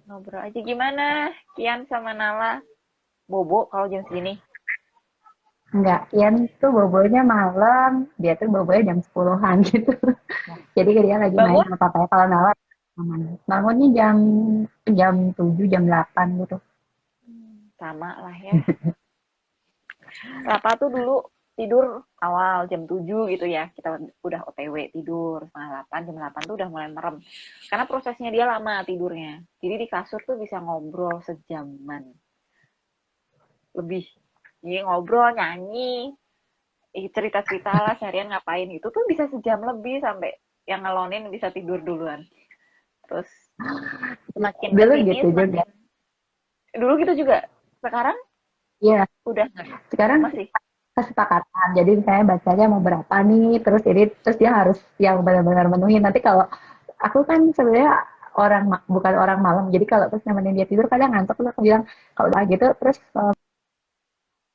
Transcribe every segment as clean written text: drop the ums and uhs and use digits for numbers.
Ngobrol aja gimana, Kian sama Nala? Bobo kalau jam segini. Enggak, Ian tuh bobonya malam, dia tuh bobonya jam 10-an gitu. Jadi dia lagi main Bangun sama papanya. Kalau Nala aman. Bangunnya jam jam 7, jam 8 gitu. sama lah ya. Rapa tuh dulu tidur awal jam 7 gitu ya. Kita udah OTW tidur setengah 8, jam 8 tuh udah mulai merem. Karena prosesnya dia lama tidurnya. Jadi di kasur tuh bisa ngobrol sejaman lebih. Jadi ngobrol, nyanyi, cerita-cerita lah seharian ngapain gitu tuh bisa sejam lebih sampai yang ngelonin bisa tidur duluan. Terus semakin Dulu kesini gitu juga. semakin dulu gitu juga. Sekarang Iya, udah nggak? sekarang Masih. kesepakatan. Jadi misalnya bacanya mau berapa nih, terus dia harus yang benar-benar menuhin. Nanti kalau aku kan sebenarnya bukan orang malam. Jadi kalau terus nemenin dia tidur kadang ngantuk, terus aku bilang kalau udah gitu terus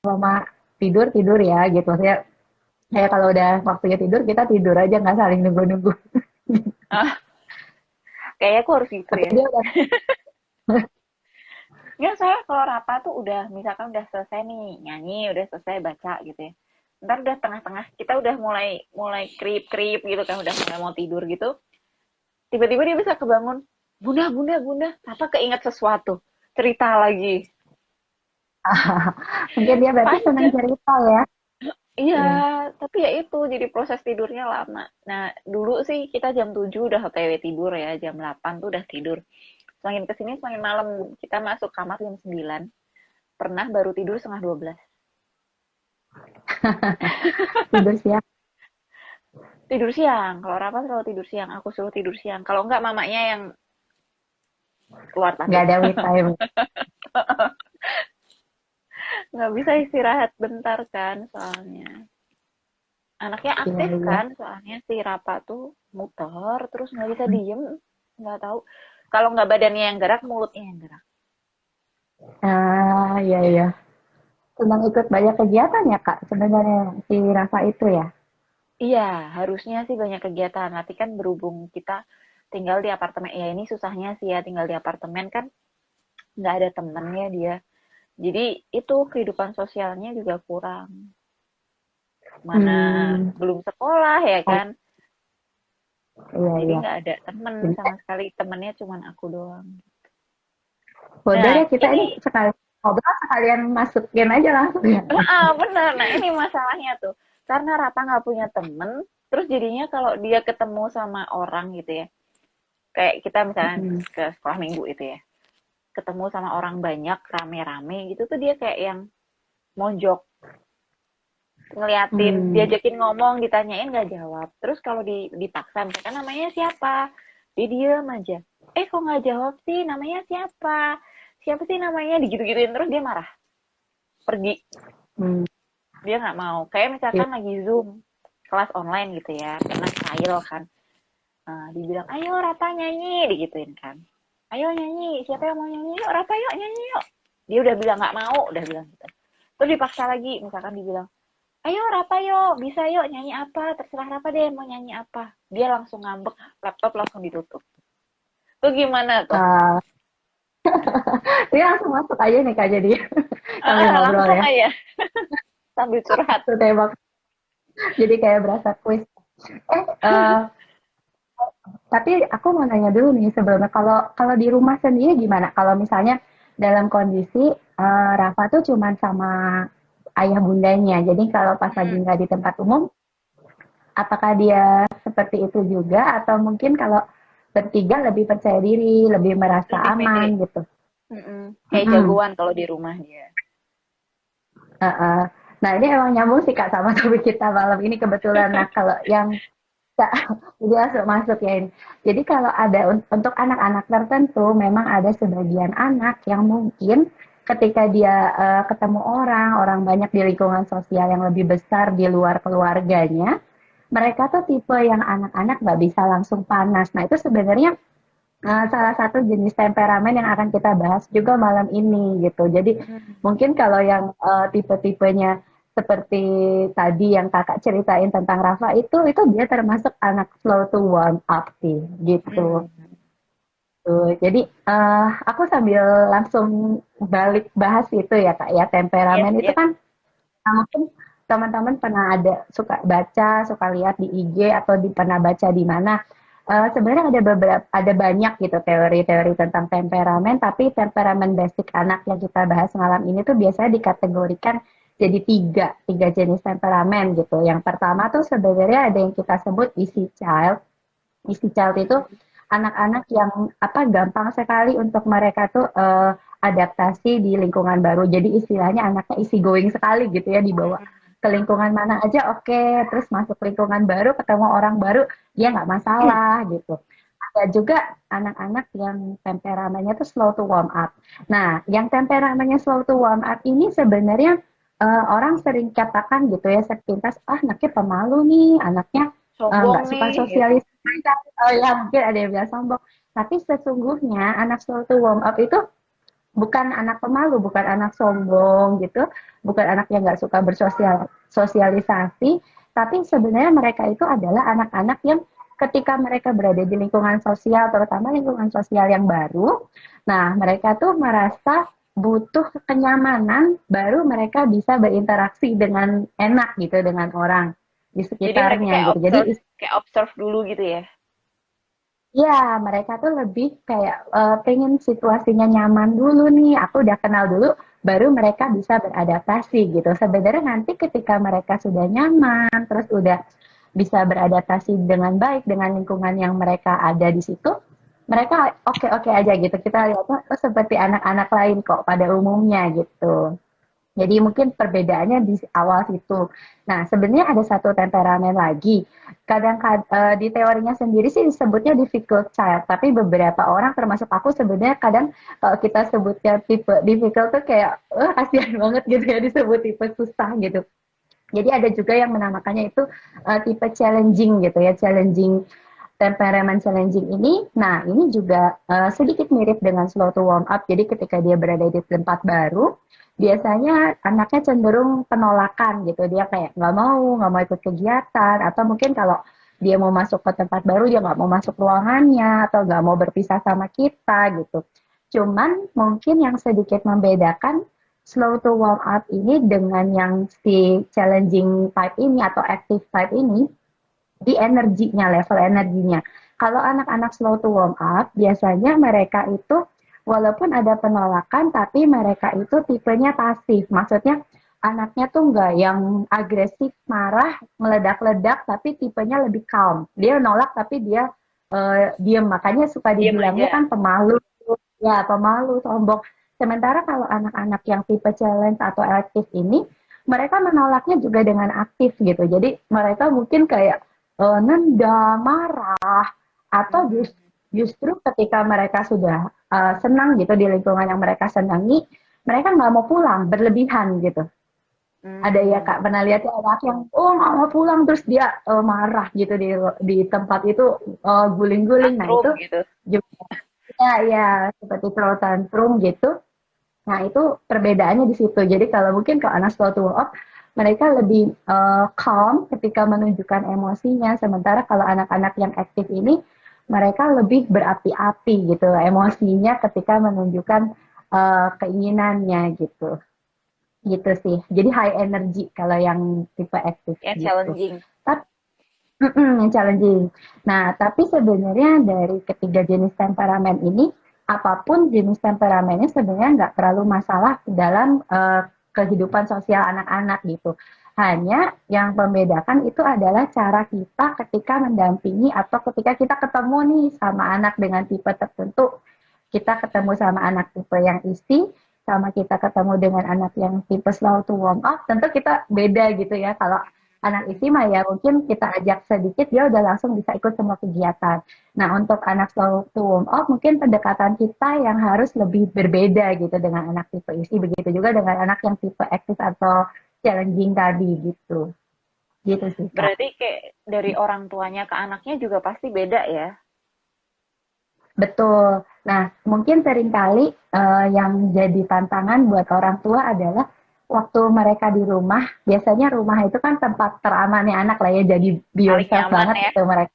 mama tidur tidur ya gitu. Maksudnya kayak kalau udah waktunya tidur kita tidur aja nggak saling nunggu-nunggu. Ah, kayaknya aku harus gitu Tapi ya. dia udah Nggak, saya kalau Rapa tuh udah, misalkan udah selesai nih, nyanyi, udah selesai baca gitu ya. Ntar udah tengah-tengah, kita udah mulai mulai krip-krip gitu kan, udah mulai mau tidur gitu. Tiba-tiba dia bisa kebangun, bunda, bunda, bunda, Rapa keinget sesuatu. Cerita lagi. mungkin dia berarti senang Panjang. cerita ya. Iya, Iya. tapi ya itu, jadi proses tidurnya lama. Nah, dulu sih kita jam 7 udah OTW tidur ya, jam 8 tuh udah tidur. Semakin kesini semakin malam, kita masuk kamar jam 9. Pernah baru tidur setengah 12. Tidur siang Tidur siang. Kalau Rafa selalu tidur siang. Aku suruh tidur siang. Kalau enggak, mamanya yang keluar nggak masuk. ada me time. Nggak bisa istirahat bentar kan, soalnya. Anaknya Iya aktif iya. kan, soalnya si Rafa tuh muter, terus nggak bisa diem. Nggak tahu. Kalau nggak badannya yang gerak, mulutnya yang gerak. Ah iya iya. Senang ikut banyak kegiatan ya kak sebenarnya si Rafa itu ya. Iya, harusnya sih banyak kegiatan. Tapi kan berhubung kita tinggal di apartemen. Ya ini susahnya sih ya, tinggal di apartemen kan nggak ada temennya dia. Jadi itu kehidupan sosialnya juga kurang. Mana Hmm, belum sekolah ya oh, kan, iya jadi iya. nggak ada temen Jadi, sama sekali, temennya cuman aku doang. udah Nah deh kita ini ini sekali ngobrol sekalian masukin aja langsung ya. bener, nah ini masalahnya tuh karena Rata nggak punya temen, terus jadinya kalau dia ketemu sama orang gitu ya, kayak kita misalnya Hmm. ke sekolah minggu itu ya, ketemu sama orang banyak rame-rame gitu tuh dia kayak yang monjok, ngeliatin, Hmm. diajakin ngomong, ditanyain nggak jawab. Terus kalau dipaksa, misalkan namanya siapa, dia diem aja. Kok nggak jawab sih? Namanya siapa? Siapa sih namanya? Digitu-gituin terus dia marah, pergi. Hmm. Dia nggak mau. Kayak Iya. misalkan lagi Zoom, kelas online gitu ya, karena trial kan. Dibilang, ayo Rata nyanyi, digituin kan. Ayo nyanyi, siapa yang mau nyanyi? Yuk Rata yuk nyanyi yuk. Dia udah bilang nggak mau, udah bilang gitu. Terus dipaksa lagi, misalkan dibilang, ayo Rapa yuk, bisa yuk nyanyi apa, terserah Rapa deh mau nyanyi apa. Dia langsung ngambek, laptop langsung ditutup. Tuh gimana tuh? Ah, dia langsung masuk aja nih kak jadi sambil ngobrol Langsung ya. aja sambil curhat. Tuh tembak. Jadi kayak berasa quiz. Eh, tapi aku mau nanya dulu nih sebelumnya kalau kalau di rumah sendiri gimana? Kalau misalnya dalam kondisi Rafa tuh cuman sama ayah bundanya. Jadi kalau pas lagi Hmm, nggak di tempat umum, apakah dia seperti itu juga atau mungkin kalau bertiga lebih percaya diri, lebih merasa lebih pede. aman gitu? Kayak Mm-mm. jagoan kalau di rumah dia. Uh-uh. Nah ini emang nyambung sih kak sama topik kita malam ini kebetulan. Nah kalau yang jadi masuk masuk ya ini. Jadi kalau ada untuk anak-anak tertentu, memang ada sebagian anak yang mungkin ketika dia ketemu orang banyak di lingkungan sosial yang lebih besar di luar keluarganya, mereka tuh tipe yang anak-anak nggak bisa langsung panas. Nah itu sebenarnya salah satu jenis temperamen yang akan kita bahas juga malam ini gitu. Jadi Hmm. mungkin kalau yang tipe-tipenya seperti tadi yang kakak ceritain tentang Rafa itu dia termasuk anak slow to warm up sih gitu. Hmm. Tuh, jadi aku sambil langsung balik bahas itu ya kak ya, Yes, temperamen itu yes. kan mungkin teman-teman pernah ada suka baca, suka lihat di IG atau pernah baca di mana. Sebenarnya ada banyak gitu teori-teori tentang temperamen, tapi temperamen basic anak yang kita bahas malam ini tuh biasanya dikategorikan jadi tiga jenis temperamen gitu. Yang pertama tuh sebenarnya ada yang kita sebut easy child. Easy child itu anak-anak yang apa gampang sekali untuk mereka tuh adaptasi di lingkungan baru. Jadi istilahnya anaknya easy going sekali gitu ya, dibawa ke lingkungan mana aja oke, terus masuk lingkungan baru ketemu orang baru dia nggak masalah gitu. Ada juga anak-anak yang temperamennya tuh slow to warm up. Nah, yang temperamennya slow to warm up ini sebenarnya orang sering katakan gitu ya sepintas, ah anaknya pemalu nih, anaknya Sombong nggak suka nih, gitu. sosialisasi. Oh ya mungkin ada yang bilang sombong. Tapi sesungguhnya anak slow to warm up itu bukan anak pemalu, bukan anak sombong gitu, bukan anak yang nggak suka bersosialisasi, tapi sebenarnya mereka itu adalah anak-anak yang ketika mereka berada di lingkungan sosial, terutama lingkungan sosial yang baru, nah mereka tuh merasa butuh kenyamanan, baru mereka bisa berinteraksi dengan enak gitu dengan orang di Jadi mereka sekitarnya gitu. Jadi kayak observe dulu gitu ya. ya, mereka tuh lebih kayak pengen situasinya nyaman dulu nih. Aku udah kenal dulu, baru mereka bisa beradaptasi gitu. Sebenarnya nanti ketika mereka sudah nyaman, terus udah bisa beradaptasi dengan baik dengan lingkungan yang mereka ada di situ, mereka oke-oke aja gitu. Kita lihatnya oh, seperti anak-anak lain kok pada umumnya gitu. Jadi mungkin perbedaannya di awal situ. Nah, sebenarnya ada satu temperamen lagi. Di teorinya sendiri sih disebutnya difficult child, tapi beberapa orang termasuk aku sebenarnya kadang kalau kita sebutnya tipe difficult tuh kayak kasihan banget gitu ya disebut tipe susah gitu. Jadi ada juga yang menamakannya itu tipe challenging gitu ya, challenging temperamen challenging ini. Nah, ini juga sedikit mirip dengan slow to warm up. Jadi ketika dia berada di tempat baru, biasanya anaknya cenderung penolakan gitu. Dia kayak nggak mau ikut kegiatan, atau mungkin kalau dia mau masuk ke tempat baru, dia nggak mau masuk ruangannya, atau nggak mau berpisah sama kita gitu. Cuman mungkin yang sedikit membedakan slow to warm up ini dengan yang si challenging type ini atau active type ini, di energinya, level energinya. Kalau anak-anak slow to warm up, biasanya mereka itu walaupun ada penolakan, tapi mereka itu tipenya pasif. Maksudnya anaknya tuh nggak yang agresif, marah, meledak-ledak, tapi tipenya lebih calm. Dia nolak, tapi dia diem. Makanya suka Diam dibilangnya aja. kan pemalu, ya pemalu, sombong. Sementara kalau anak-anak yang tipe challenge atau aktif ini, mereka menolaknya juga dengan aktif gitu. Jadi mereka mungkin kayak nendang, marah, atau Hmm. justru ketika mereka sudah senang gitu di lingkungan yang mereka senangi, mereka nggak mau pulang, berlebihan gitu. Ada ya Hmm. kak pernah lihat ya anak yang oh nggak mau pulang terus dia marah gitu di tempat itu guling-guling. Nah Tantrum itu gitu. juga ya seperti throw tantrum gitu. Nah, itu perbedaannya di situ. Jadi kalau mungkin kalau anak slow to up, mereka lebih calm ketika menunjukkan emosinya. Sementara kalau anak-anak yang aktif ini, mereka lebih berapi-api gitu emosinya ketika menunjukkan keinginannya gitu. Gitu sih. Jadi high energy kalau yang tipe aktif Yang gitu. challenging. Tapi yang challenging. Nah, tapi sebenarnya dari ketiga jenis temperamen ini, apapun jenis temperamennya sebenarnya nggak terlalu masalah dalam kehidupan sosial anak-anak gitu. Hanya yang membedakan itu adalah cara kita ketika mendampingi atau ketika kita ketemu nih sama anak dengan tipe tertentu. Kita ketemu sama anak tipe yang isi, sama kita ketemu dengan anak yang tipe slow to warm up, tentu kita beda gitu ya. Kalau anak isi mah ya mungkin kita ajak sedikit dia udah langsung bisa ikut semua kegiatan. Nah untuk anak slow to warm up mungkin pendekatan kita yang harus lebih berbeda gitu dengan anak tipe isi, begitu juga dengan anak yang tipe aktif atau challenging tadi gitu. Gitu sih kak. Berarti kayak dari orang tuanya ke anaknya juga pasti beda ya. Betul. Nah, mungkin seringkali yang jadi tantangan buat orang tua adalah waktu mereka di rumah, biasanya rumah itu kan tempat teramannya anak lah ya, jadi be Paling yourself nyaman banget ya. gitu mereka.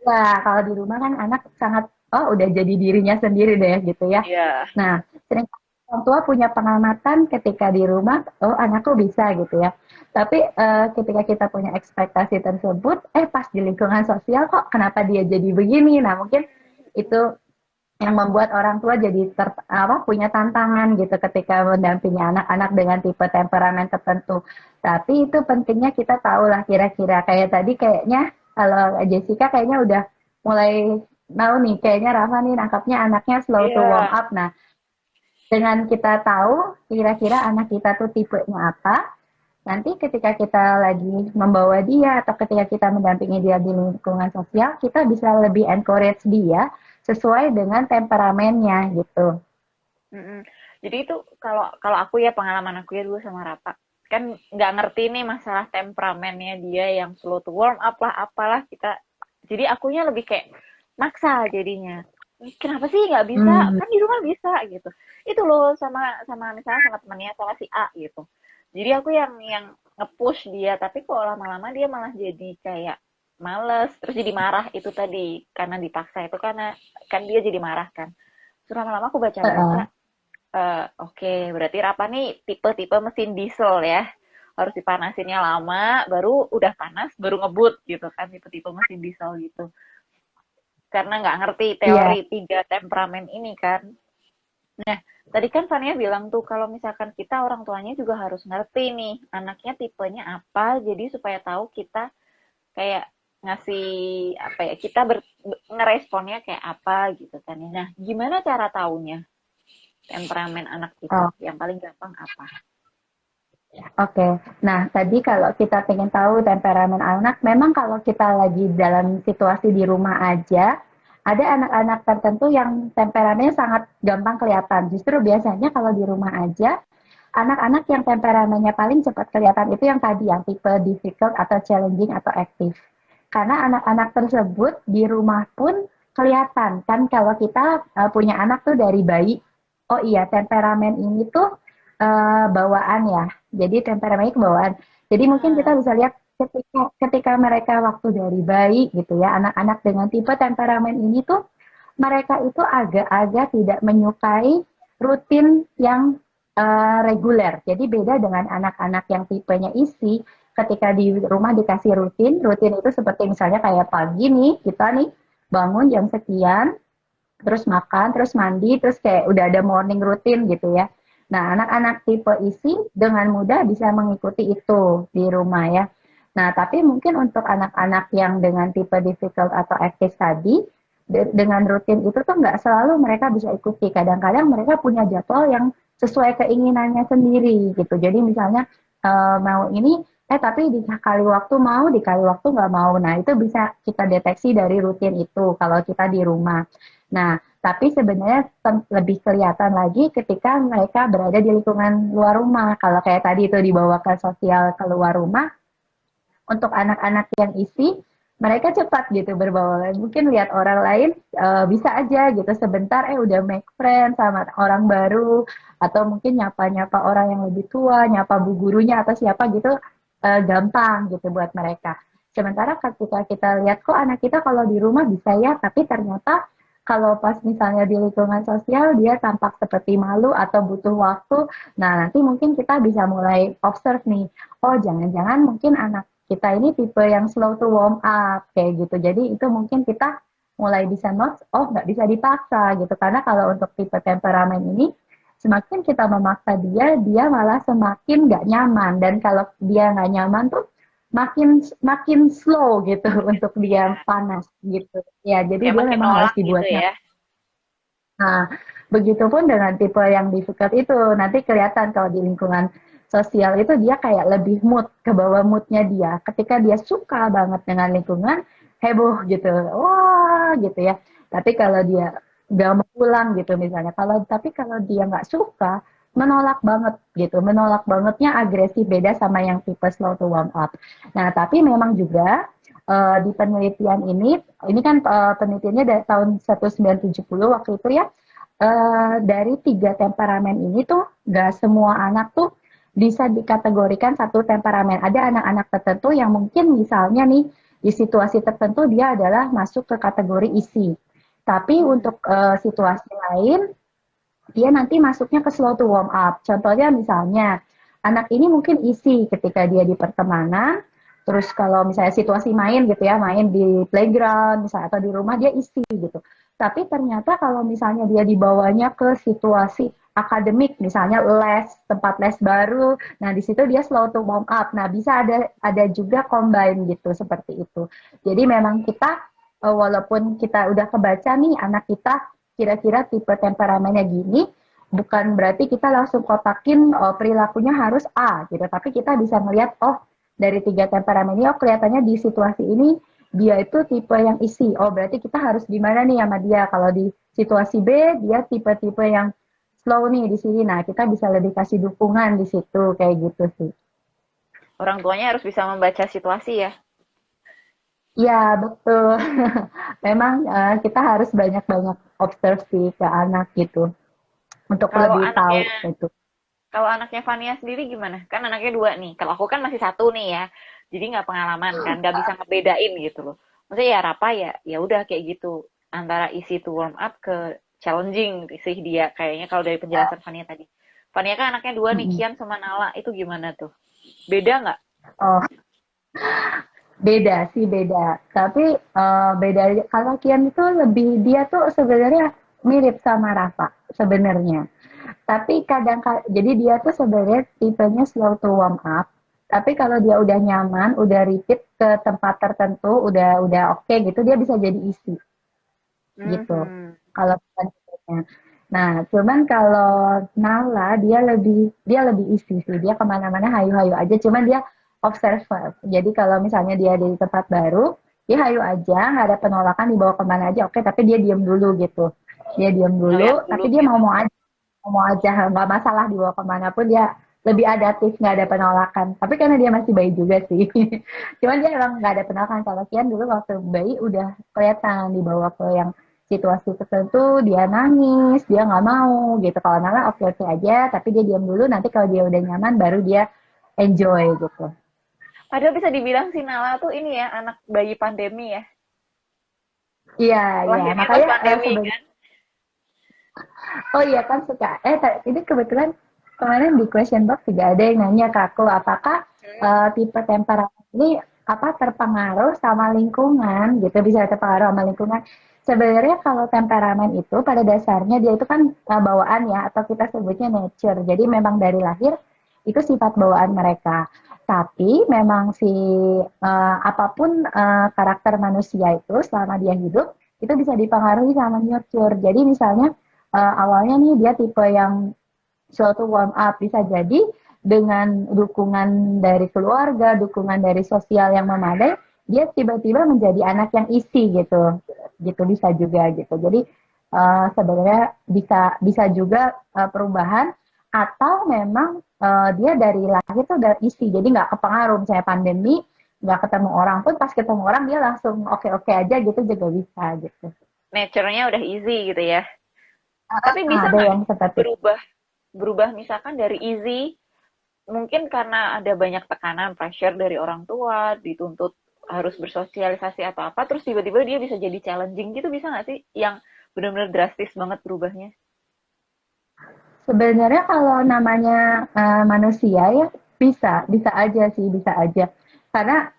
Ya, kalau di rumah kan anak sangat, oh udah jadi dirinya sendiri deh gitu ya. Iya. Nah, sering orang tua punya pengamatan ketika di rumah, oh anakku bisa gitu ya. Tapi ketika kita punya ekspektasi tersebut, pas di lingkungan sosial kok kenapa dia jadi begini? Nah, mungkin itu yang membuat orang tua jadi punya tantangan gitu ketika mendampingi anak-anak dengan tipe temperamen tertentu. Tapi itu pentingnya kita tahu lah kira-kira kayak tadi kayaknya kalau Jessica kayaknya udah mulai mau nih kayaknya Rafa nih nangkapnya anaknya slow to warm Iya. up. Nah, dengan kita tahu kira-kira anak kita tuh tipenya apa, nanti ketika kita lagi membawa dia atau ketika kita mendampingi dia di lingkungan sosial, kita bisa lebih encourage dia sesuai dengan temperamennya gitu. Mm-mm. Jadi itu kalau kalau aku ya pengalaman aku ya dulu sama Rapa kan nggak ngerti nih masalah temperamennya dia yang slow to warm up lah apalah kita jadi akunya lebih kayak maksa jadinya kenapa sih nggak bisa Hmm, kan di rumah bisa gitu itu loh sama sama misalnya sama temennya sama si A gitu jadi aku yang nge-push dia tapi kok lama-lama dia malah jadi kayak males terus jadi marah itu tadi karena dipaksa itu karena kan dia jadi marah kan terus lama-lama aku baca-baca. Oke, berarti Rapa nih tipe-tipe mesin diesel ya. Harus dipanasinnya lama, baru udah panas, baru ngebut gitu kan, tipe-tipe mesin diesel gitu. Karena nggak ngerti iya. teori tiga temperamen ini kan. Nah, tadi kan Fania bilang tuh kalau misalkan kita orang tuanya juga harus ngerti nih anaknya tipenya apa, jadi supaya tahu kita kayak ngasih apa ya, kita ngeresponnya kayak apa gitu kan ya. Nah, gimana cara taunya temperamen anak kita? Oh, Yang paling gampang apa? oke. Nah, tadi kalau kita pengen tahu temperamen anak, memang kalau kita lagi dalam situasi di rumah aja, ada anak-anak tertentu yang temperamennya sangat gampang kelihatan. Justru biasanya kalau di rumah aja, anak-anak yang temperamennya paling cepat kelihatan itu yang tadi, yang tipe difficult atau challenging atau aktif. Karena anak-anak tersebut di rumah pun kelihatan kan kalau kita punya anak tuh dari bayi, oh iya temperamen ini tuh bawaan ya. Jadi temperamennya kebawaan. Jadi mungkin kita Ah, bisa lihat ketika mereka waktu dari bayi gitu ya, anak-anak dengan tipe temperamen ini tuh mereka itu agak-agak tidak menyukai rutin yang reguler. Jadi beda dengan anak-anak yang tipenya isi, ketika di rumah dikasih rutin, rutin itu seperti misalnya kayak pagi nih, kita nih bangun jam sekian, terus makan, terus mandi, terus kayak udah ada morning rutin gitu ya. Nah, anak-anak tipe isi dengan mudah bisa mengikuti itu di rumah ya. Nah, tapi mungkin untuk anak-anak yang dengan tipe difficult atau active tadi, dengan rutin itu tuh nggak selalu mereka bisa ikuti. Kadang-kadang mereka punya jadwal yang sesuai keinginannya sendiri gitu. Jadi misalnya mau ini, tapi dikali waktu mau, dikali waktu nggak mau. Nah, itu bisa kita deteksi dari rutin itu kalau kita di rumah. Nah, tapi sebenarnya lebih kelihatan lagi ketika mereka berada di lingkungan luar rumah. Kalau kayak tadi itu dibawa ke sosial keluar rumah, untuk anak-anak yang isi, mereka cepat gitu berbaur. Mungkin lihat orang lain bisa aja gitu sebentar udah make friend sama orang baru atau mungkin nyapa-nyapa orang yang lebih tua, nyapa bu gurunya atau siapa gitu gampang gitu buat mereka. Sementara ketika kita lihat kok anak kita kalau di rumah bisa ya, tapi ternyata kalau pas misalnya di lingkungan sosial dia tampak seperti malu atau butuh waktu. Nah, nanti mungkin kita bisa mulai observe nih. Oh, jangan-jangan mungkin anak kita ini tipe yang slow to warm up kayak gitu. Jadi itu mungkin kita mulai bisa notes, oh nggak bisa dipaksa gitu. Karena kalau untuk tipe temperamen ini, semakin kita memaksa dia, dia malah semakin nggak nyaman. Dan kalau dia nggak nyaman tuh makin makin slow gitu untuk dia ya. panas gitu. Ya, jadi Kayak dia makin memang harus nolak gitu dibuatnya. ya. Nah, begitupun dengan tipe yang difficult itu, nanti kelihatan kalau di lingkungan sosial itu dia kayak lebih mood, ke bawah moodnya dia. Ketika dia suka banget dengan lingkungan, heboh gitu, wah gitu ya. Tapi kalau dia gak mau pulang gitu misalnya, tapi kalau dia nggak suka, menolak banget gitu, menolak bangetnya agresif beda sama yang tipe slow to warm up. Nah, tapi memang juga di penelitian ini kan penelitiannya dari tahun 1970 waktu itu ya, dari tiga temperamen ini tuh gak semua anak tuh bisa dikategorikan satu temperamen. Ada anak-anak tertentu yang mungkin misalnya nih di situasi tertentu dia adalah masuk ke kategori isi. Tapi untuk situasi lain dia nanti masuknya ke slow to warm up. Contohnya misalnya anak ini mungkin isi ketika dia di pertemanan, terus kalau misalnya situasi main gitu ya, main di playground misalnya atau di rumah dia isi gitu. Tapi ternyata kalau misalnya dia dibawanya ke situasi akademik, misalnya les, tempat les baru, nah di situ dia slow to warm up. Nah bisa ada juga combine gitu seperti itu. Jadi memang kita walaupun kita udah kebaca nih anak kita kira-kira tipe temperamennya gini, bukan berarti kita langsung kotakin perilakunya harus A gitu, tapi kita bisa melihat oh dari 3 temperamen ini oh kelihatannya di situasi ini dia itu tipe yang isi. Oh berarti kita harus gimana nih sama dia. Kalau di situasi B dia tipe-tipe yang slow nih di sini. Nah, kita bisa lebih kasih dukungan di situ kayak gitu sih. Orang tuanya harus bisa membaca situasi ya. Iya, betul. Memang kita harus banyak-banyak observe sih ke anak gitu untuk Kalau lebih tahu anaknya gitu. Kalau anaknya Fania sendiri gimana? Kan anaknya dua nih. Kalau aku kan masih satu nih ya. Jadi nggak pengalaman kan, nggak bisa ngebedain gitu loh. Maksudnya ya Rapa ya udah kayak gitu. Antara isi to warm up ke challenging sih dia kayaknya kalau dari penjelasan Fania tadi. Fania kan anaknya dua nih, Mm-mm. Kian sama Nala. Itu gimana tuh? Beda nggak? Oh, beda sih beda. Tapi beda kalau Kian itu lebih dia tuh sebenarnya mirip sama Rafa sebenarnya. Tapi kadang jadi dia tuh sebenarnya tipenya slow to warm up. Tapi kalau dia udah nyaman, udah repeat ke tempat tertentu, udah oke gitu, dia bisa jadi isi gitu. Mhm. Kalau bukan tipenya. Nah, cuman kalau Nala dia lebih isi sih. Dia kemana-mana hayu-hayu aja. Cuman dia observer. Jadi kalau misalnya dia di tempat baru, dia hayu aja, nggak ada penolakan dibawa kemana aja. Oke, tapi dia diem dulu gitu. Dia diem Ngeliat dulu, dulu tapi dia gitu. mau aja nggak masalah dibawa kemana pun dia lebih adaptif nggak ada penolakan tapi karena dia masih bayi juga sih cuman dia emang nggak ada penolakan kalau Kian dulu waktu bayi udah kelihatan dibawa ke yang situasi tertentu dia nangis dia nggak mau gitu kalau Nala oke oke aja tapi dia diam dulu nanti kalau dia udah nyaman baru dia enjoy gitu. Padahal bisa dibilang si Nala tuh ini ya, anak bayi pandemi ya. Iya iya Lahirnya pas makanya pandemi sebenarnya kan. oh iya kan suka ini kebetulan kemarin di question box juga ada yang nanya ke aku apakah tipe temperamen ini apa terpengaruh sama lingkungan gitu bisa terpengaruh sama lingkungan. Sebenarnya kalau temperamen itu pada dasarnya dia itu kan bawaan ya atau kita sebutnya nature. Jadi memang dari lahir itu sifat bawaan mereka. Tapi memang si apapun karakter manusia itu selama dia hidup itu bisa dipengaruhi sama nurture. Jadi misalnya awalnya nih dia tipe yang suatu warm up bisa jadi dengan dukungan dari keluarga, dukungan dari sosial yang memadai, dia tiba-tiba menjadi anak yang isi gitu, gitu bisa juga gitu. Jadi sebenarnya bisa bisa juga perubahan atau memang dia dari lahir tuh udah isi, jadi nggak kepengaruh misalnya pandemi, nggak ketemu orang pun pas ketemu orang dia langsung oke-oke aja gitu juga bisa gitu. Nature-nya udah easy gitu ya. Tapi bisa Ada nggak yang seperti itu. berubah berubah misalkan dari easy mungkin karena ada banyak tekanan pressure dari orang tua dituntut harus bersosialisasi atau apa terus tiba-tiba dia bisa jadi challenging gitu bisa nggak sih yang benar-benar drastis banget berubahnya. Sebenarnya kalau namanya manusia ya bisa, bisa aja sih, bisa aja. Karena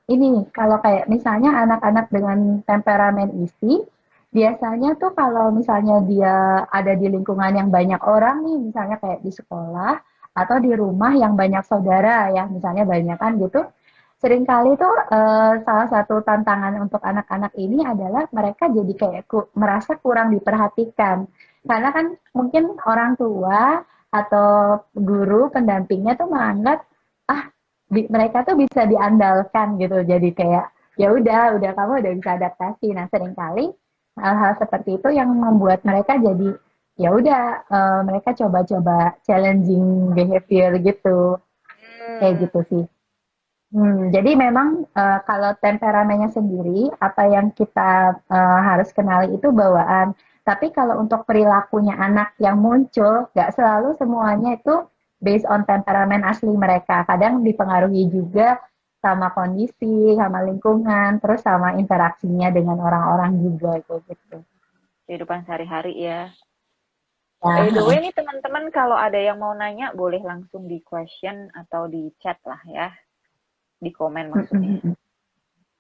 ini kalau kayak misalnya anak-anak dengan temperamen isi, biasanya tuh kalau misalnya dia ada di lingkungan yang banyak orang nih, misalnya kayak di sekolah atau di rumah yang banyak saudara ya, misalnya banyak kan gitu. Seringkali tuh salah satu tantangan untuk anak-anak ini adalah mereka jadi kayak merasa kurang diperhatikan karena kan mungkin orang tua atau guru pendampingnya tuh menganggap ah mereka tuh bisa diandalkan gitu. Jadi kayak ya udah kamu udah bisa adaptasi. Nah, seringkali hal-hal seperti itu yang membuat mereka jadi ya udah mereka coba-coba challenging behavior gitu. Kayak Hmm. gitu sih. Jadi memang kalau temperamennya sendiri, apa yang kita harus kenali itu bawaan. Tapi kalau untuk perilakunya anak yang muncul, nggak selalu semuanya itu based on temperamen asli mereka. Kadang dipengaruhi juga sama kondisi, sama lingkungan, terus sama interaksinya dengan orang-orang juga kayak gitu. Kehidupan sehari-hari ya. By the way Nah, nih teman-teman, kalau ada yang mau nanya boleh langsung di question atau di chat lah ya, di komen maksudnya.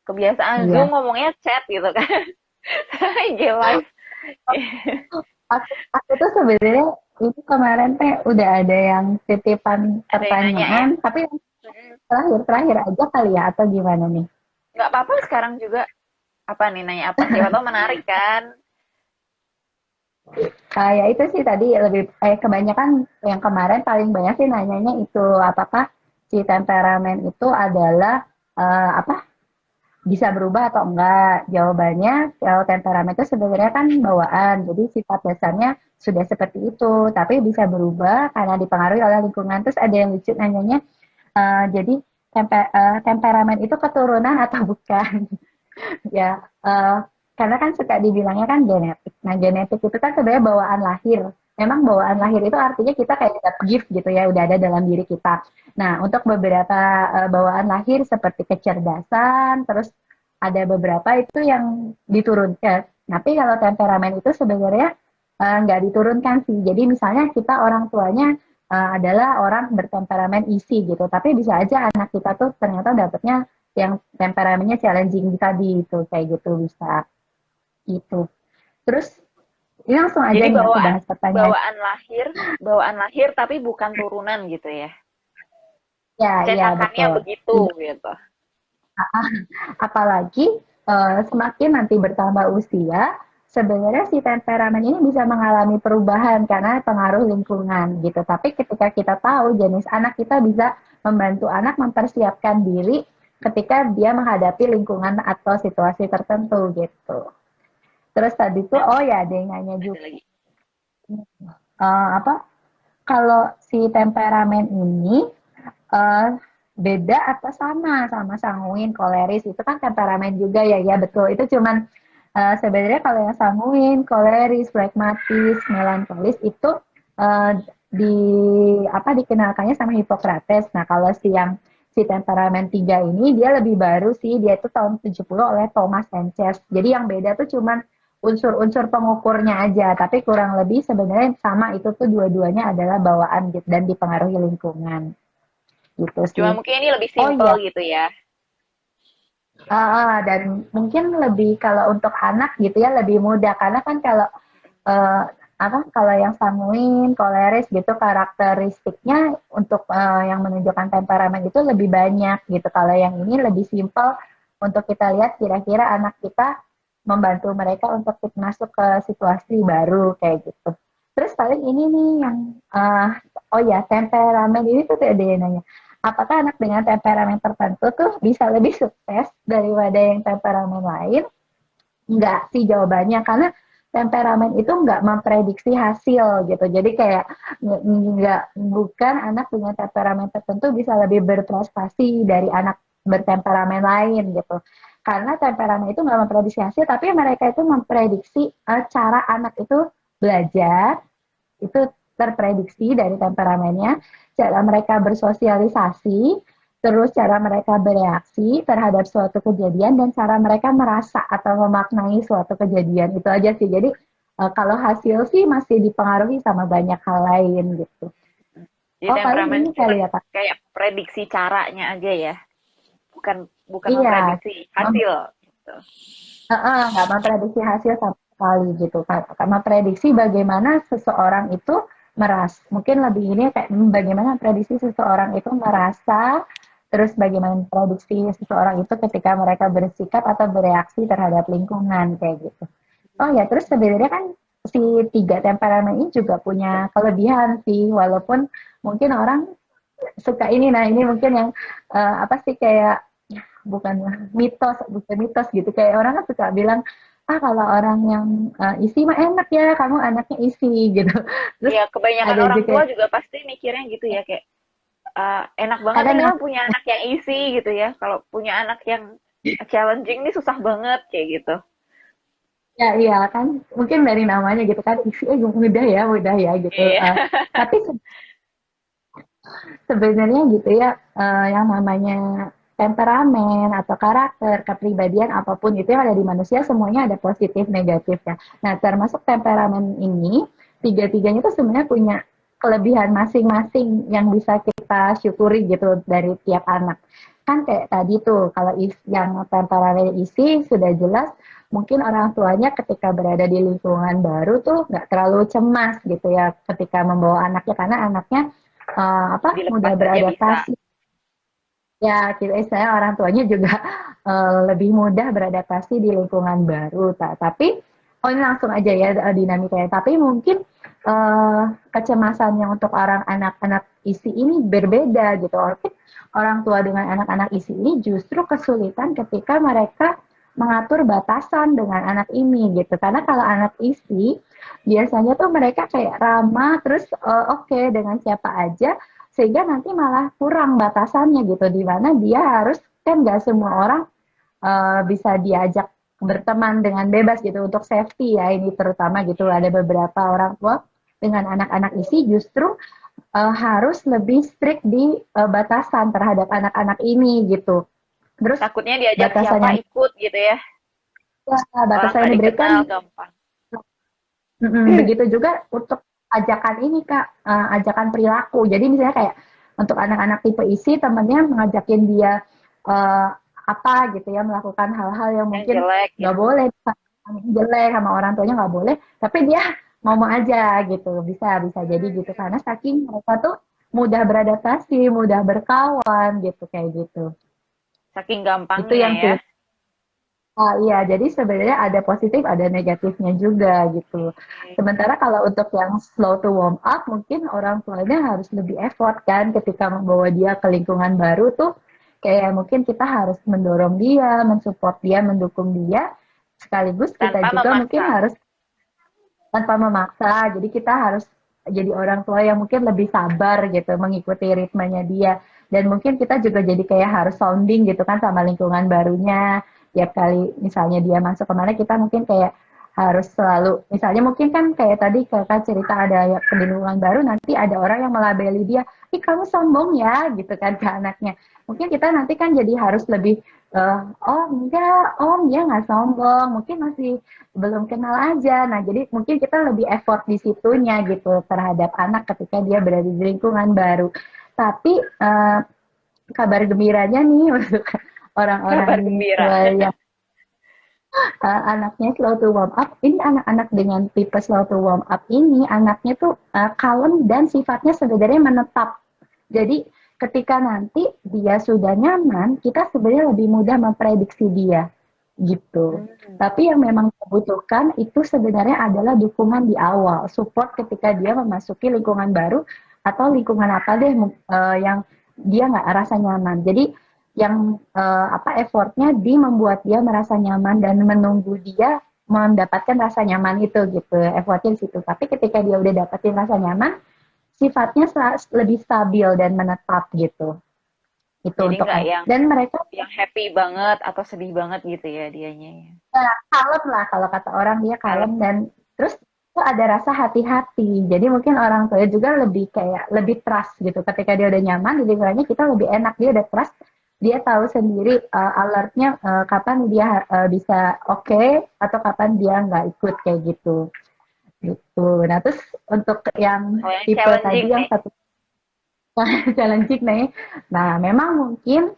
Kebiasaan Zoom iya. ngomongnya chat gitu kan. IG live. Aku tuh sebenarnya itu kemarin teh udah ada yang titipan Ada yang nanya ya? pertanyaan, tapi yang terakhir-terakhir aja kali ya atau gimana nih? Nggak apa-apa sekarang juga. Apa nih nanya apa? Siapa tahu menarik kan? Ya itu sih tadi lebih kebanyakan yang kemarin paling banyak sih nanyanya itu apakah si temperamen itu adalah apa bisa berubah atau enggak? Jawabannya kalau temperamen itu sebenarnya kan bawaan, jadi sifat dasarnya sudah seperti itu, tapi bisa berubah karena dipengaruhi oleh lingkungan. Terus ada yang lucu nanyanya, jadi temperamen itu keturunan atau bukan? Ya, karena kan suka dibilangnya kan genetik. Nah, genetik itu kan sebenarnya bawaan lahir. Memang bawaan lahir itu artinya kita kayak dapat gift gitu ya, udah ada dalam diri kita. Nah, untuk beberapa bawaan lahir seperti kecerdasan, terus ada beberapa itu yang diturunkan. Tapi kalau temperamen itu sebenarnya nggak diturunkan sih. Jadi misalnya kita orang tuanya adalah orang bertemperamen isi gitu, tapi bisa aja anak kita tuh ternyata dapetnya yang temperamennya challenging tadi itu kayak gitu bisa gitu. Terus ini langsung aja Jadi nih aku bawaan bahas pertanyaan. bawaan lahir tapi bukan turunan gitu ya. Ya, iya Cetakannya betul. begitu gitu. Apalagi semakin nanti bertambah usia, sebenarnya si temperamen ini bisa mengalami perubahan karena pengaruh lingkungan gitu. Tapi ketika kita tahu jenis anak, kita bisa membantu anak mempersiapkan diri ketika dia menghadapi lingkungan atau situasi tertentu gitu. Terus tadi tuh, Nah, oh ya ada yang nanya ada juga, lagi. apa kalau si temperamen ini uh, beda atau sama sanguin, koleris itu kan temperamen juga ya, ya betul. Itu cuman sebenarnya kalau yang sanguin, koleris, flegmatis, melankolis itu uh, di apa dikenalkannya sama Hippocrates. Nah kalau si temperamen 3 ini dia lebih baru sih, dia itu tahun 70 oleh Thomas Sanchez. Jadi yang beda tuh cuman unsur-unsur pengukurnya aja, tapi kurang lebih sebenarnya sama itu tuh dua-duanya adalah bawaan gitu dan dipengaruhi lingkungan gitu Cuma sih. mungkin ini lebih Oh simple iya, gitu ya. dan mungkin lebih kalau untuk anak gitu ya lebih mudah karena kan kalau uh, kalau yang sanguin, koleris gitu karakteristiknya untuk yang menunjukkan temperamen itu lebih banyak gitu. Kalau yang ini lebih simpel untuk kita lihat kira-kira anak kita membantu mereka untuk masuk ke situasi baru kayak gitu. Terus paling ini nih yang oh ya temperamen ini tuh ada yang nanya, apakah anak dengan temperamen tertentu tuh bisa lebih sukses daripada yang temperamen lain? Enggak sih jawabannya, karena temperamen itu enggak memprediksi hasil gitu. Jadi kayak enggak, bukan anak dengan temperamen tertentu bisa lebih berprestasi dari anak bertemperamen lain gitu. Karena temperamen itu enggak memprediksi hasil, tapi mereka itu memprediksi cara anak itu belajar, itu terprediksi dari temperamennya, cara mereka bersosialisasi, terus cara mereka bereaksi terhadap suatu kejadian, dan cara mereka merasa atau memaknai suatu kejadian. Itu aja sih. Jadi kalau hasil sih masih dipengaruhi sama banyak hal lain gitu. Jadi Oh paling temperamen ini cuma kali ya Kak. kayak prediksi caranya aja ya. Bukan bukan Iya, memprediksi hasil gitu. nggak memprediksi hasil sama sekali gitu. Karena prediksi bagaimana seseorang itu mungkin lebih ini kayak bagaimana prediksi seseorang itu merasa, terus bagaimana prediksi seseorang itu ketika mereka bersikap atau bereaksi terhadap lingkungan kayak gitu. Oh ya, terus sebenarnya kan si tiga temperamen ini juga punya kelebihan sih, walaupun mungkin orang suka ini, nah ini mungkin yang apa sih kayak bukan bukan mitos gitu, kayak orang kan suka bilang kalau orang yang isi mah enak ya kamu anaknya isi gitu. Terus Ya kebanyakan ada orang juga tua juga pasti mikirnya gitu ya kayak enak banget ada nih nah mah punya anak yang easy gitu ya. Kalau punya anak yang challenging nih susah banget kayak gitu. ya iya kan mungkin dari namanya gitu kan isi mudah ya gitu. Iya. Tapi Sebenarnya gitu ya, yang namanya temperamen atau karakter, kepribadian apapun itu yang ada di manusia semuanya ada positif negatif ya. Nah, termasuk temperamen ini, tiga-tiganya itu sebenarnya punya kelebihan masing-masing yang bisa kita syukuri gitu dari tiap anak. Kan kayak tadi tuh, kalau yang temperamen isi sudah jelas mungkin orang tuanya ketika berada di lingkungan baru tuh nggak terlalu cemas gitu ya ketika membawa anaknya karena anaknya mudah Dilepas aja bisa. beradaptasi. Ya, kita istilahnya orang tuanya juga lebih mudah beradaptasi di lingkungan baru. Tapi, oh ini langsung aja ya dinamikanya. Tapi mungkin kecemasannya untuk orang anak-anak isi ini berbeda gitu. Mungkin orang tua dengan anak-anak isi ini justru kesulitan ketika mereka mengatur batasan dengan anak ini gitu. Karena kalau anak isi biasanya tuh mereka kayak ramah terus oke dengan siapa aja sehingga nanti malah kurang batasannya gitu di mana dia harus kan nggak semua orang bisa diajak berteman dengan bebas gitu untuk safety ya ini terutama gitu ada beberapa orang tua dengan anak-anak isi justru harus lebih strict di batasan terhadap anak-anak ini gitu terus Takutnya diajak batasan siapa yang ikut gitu ya. Orang batasan nggak yang diberikan dikenal gampang. begitu juga untuk ajakan ini Kak, ajakan perilaku. Jadi misalnya kayak untuk anak-anak tipe isi temennya mengajakin dia uh, apa gitu ya melakukan hal-hal yang Yang mungkin jelek nggak gitu. boleh jelek sama orang tuanya nggak boleh, tapi dia mau aja gitu bisa bisa jadi gitu karena saking mereka tuh mudah beradaptasi, mudah berkawan gitu kayak gitu. Saking Itu gampangnya yang ya. iya, jadi sebenarnya ada positif, ada negatifnya juga gitu. Sementara kalau untuk yang slow to warm up, mungkin orang tuanya harus lebih effort kan ketika membawa dia ke lingkungan baru tuh, kayak mungkin kita harus mendorong dia, mensupport dia, mendukung dia, sekaligus kita Tanpa juga mungkin memaksa. harus tanpa memaksa. Jadi kita harus jadi orang tua yang mungkin lebih sabar gitu, mengikuti ritmenya dia. Dan mungkin kita juga jadi kayak harus sounding gitu kan sama lingkungan barunya. Tiap kali misalnya dia masuk kemana kita mungkin kayak harus selalu, misalnya mungkin kan kayak tadi kakak cerita ada di lingkungan baru nanti ada orang yang melabeli dia, ih kamu sombong ya gitu kan ke anaknya. Mungkin kita nanti kan jadi harus lebih, oh enggak, om dia nggak sombong, mungkin masih belum kenal aja. Nah, jadi mungkin kita lebih effort di situnya gitu terhadap anak ketika dia berada di lingkungan baru. Tapi kabar gembiranya nih untuk Kabar orang gembira. tua yang anaknya slow to warm up, ini anak-anak dengan tipe slow to warm up ini anaknya tuh kalem dan sifatnya sebenarnya menetap. Jadi ketika nanti dia sudah nyaman, kita sebenarnya lebih mudah memprediksi dia gitu. Hmm. Tapi yang memang dibutuhkan itu sebenarnya adalah dukungan di awal, support ketika dia memasuki lingkungan baru atau lingkungan apa deh yang dia nggak rasa nyaman. Jadi yang effortnya di membuat dia merasa nyaman dan menunggu dia mendapatkan rasa nyaman itu gitu effortnya di situ. Tapi ketika dia udah dapetin rasa nyaman, sifatnya lebih stabil dan menetap gitu. Itu Jadi untuk nggak anak. yang Dan mereka happy banget atau sedih banget gitu ya dianya ya. kalem lah kalau kata orang dia kalem Kalem. dan terus itu ada rasa hati-hati. Jadi mungkin orang tua juga lebih kayak lebih trust gitu. Ketika dia udah nyaman di lingkungannya kita lebih enak dia udah trust. Dia tahu sendiri alertnya kapan dia bisa oke atau kapan dia nggak ikut kayak gitu. Gitu. Nah terus untuk yang Kalau yang tipe tadi challenging yang nih. satu challenging nih. Nah memang mungkin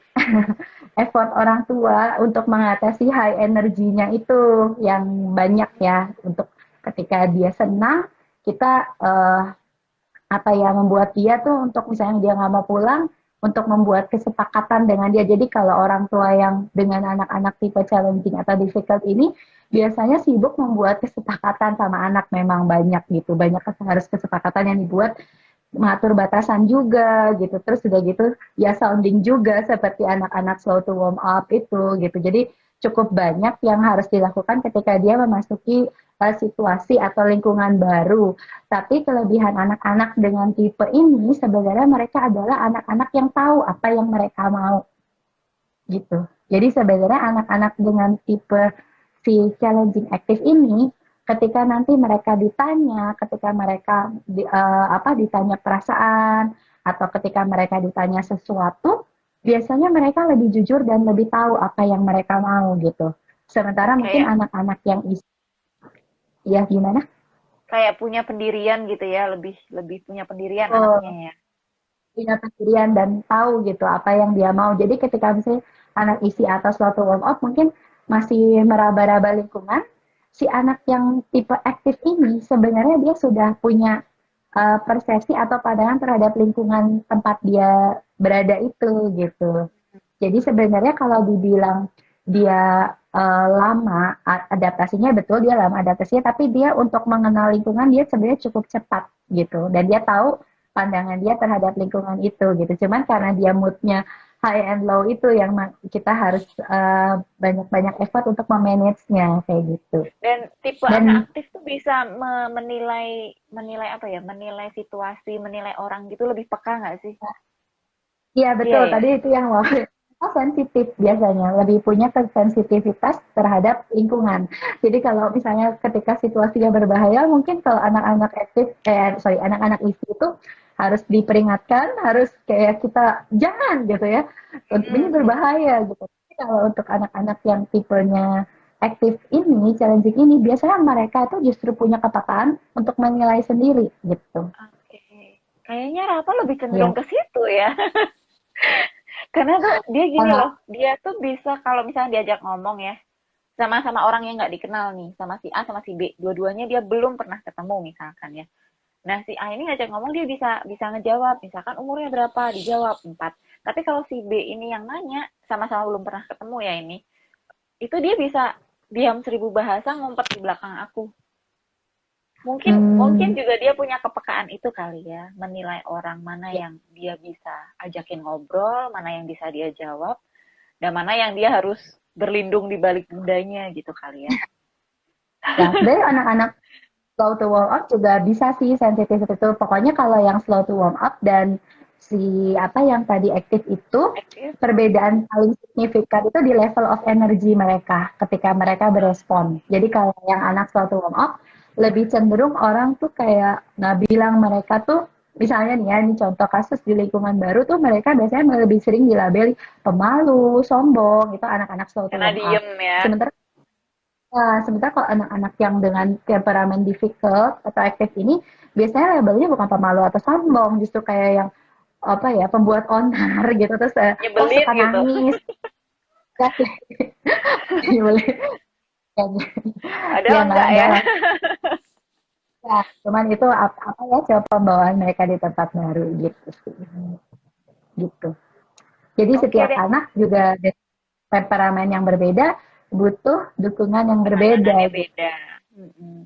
effort orang tua untuk mengatasi high energinya itu yang banyak ya untuk ketika dia senang kita apa ya membuat dia tuh untuk misalnya dia nggak mau pulang untuk membuat kesepakatan dengan dia jadi kalau orang tua yang dengan anak-anak tipe challenging atau difficult ini biasanya sibuk membuat kesepakatan sama anak memang banyak gitu banyak harus kesepakatan yang dibuat mengatur batasan juga gitu. Terus udah gitu ya sounding juga seperti anak-anak slow to warm up itu gitu. Jadi cukup banyak yang harus dilakukan ketika dia memasuki situasi atau lingkungan baru. Tapi kelebihan anak-anak dengan tipe ini sebenarnya mereka adalah anak-anak yang tahu apa yang mereka mau gitu. Jadi sebenarnya anak-anak dengan tipe si challenging active ini ketika nanti mereka ditanya, ketika mereka ditanya perasaan atau ketika mereka ditanya sesuatu, biasanya mereka lebih jujur dan lebih tahu apa yang mereka mau gitu. Sementara mungkin Kayak anak-anak yang ya gimana? kayak punya pendirian gitu ya, lebih lebih punya pendirian anaknya Oh, ya. punya pendirian dan tahu gitu apa yang dia mau. Jadi ketika misalnya anak isi atau suatu warm up mungkin masih meraba-raba lingkungan, si anak yang tipe aktif ini sebenarnya dia sudah punya persepsi atau pandangan terhadap lingkungan tempat dia berada itu gitu. Jadi sebenarnya kalau dibilang dia lama adaptasinya, betul dia lama adaptasinya, tapi dia untuk mengenal lingkungan dia sebenarnya cukup cepat gitu. Dan dia tahu pandangan dia terhadap lingkungan itu gitu. Cuman karena dia moodnya high and low itu yang kita harus banyak-banyak effort untuk memanage-nya kayak gitu. Dan tipe anak Dan aktif tuh bisa menilai menilai apa ya? Menilai situasi, menilai orang gitu lebih peka nggak sih? iya Iya betul, ya. tadi itu yang mau sensitif biasanya, lebih punya sensitivitas terhadap lingkungan. Jadi kalau misalnya ketika situasinya berbahaya, mungkin kalau anak-anak aktif, anak-anak isi itu harus diperingatkan, harus kayak kita jangan gitu ya, ini Mm-mm. berbahaya gitu. Tapi kalau untuk anak-anak yang tipenya aktif ini, challenging ini, biasanya mereka tuh justru punya kepekaan untuk menilai sendiri gitu. Oke. Kayaknya Rafa lebih cenderung Ya. ke situ ya. Karena tuh dia gini Uh, loh, dia tuh bisa kalau misalnya diajak ngomong ya, sama-sama orang yang nggak dikenal nih, sama si A sama si B, dua-duanya dia belum pernah ketemu misalkan ya. Nah, si A ini ngajak ngomong dia bisa bisa ngejawab, misalkan umurnya berapa, dijawab 4. Tapi kalau si B ini yang nanya, sama-sama belum pernah ketemu ya ini, itu dia bisa diam 1000 bahasa ngumpet di belakang aku. Mungkin mungkin hmm, juga dia punya kepekaan itu kali ya, menilai orang mana ya. yang dia bisa ajakin ngobrol, mana yang bisa dia jawab, dan mana yang dia harus berlindung di balik bundanya gitu kali ya. Ya, sebenarnya anak-anak slow to warm up juga bisa sih sensitif itu. Pokoknya kalau yang slow to warm up dan si apa yang tadi aktif itu Aktif. perbedaan paling signifikan itu di level of energy mereka ketika mereka berespon. Jadi kalau yang anak slow to warm up lebih cenderung orang tuh kayak nggak bilang mereka tuh misalnya nih ya, ini contoh kasus di lingkungan baru tuh mereka biasanya lebih sering dilabeli pemalu, sombong, itu anak-anak slow to Karena warm up. diem ya. Sementara sementara kalau anak-anak yang dengan temperamen difficult atau aktif ini biasanya labelnya bukan pemalu atau sombong, justru kayak yang apa ya pembuat onar gitu terus oh Nyebelin suka gitu. nangis ya boleh Ada ya enggak nggak ya? lah ya, cuman itu apa ya coba pembawaan mereka di tempat baru gitu sih gitu. Jadi Oke setiap deh, anak juga dengan temperamen yang berbeda butuh dukungan yang berbeda penanganannya gitu. beda. Mm-mm.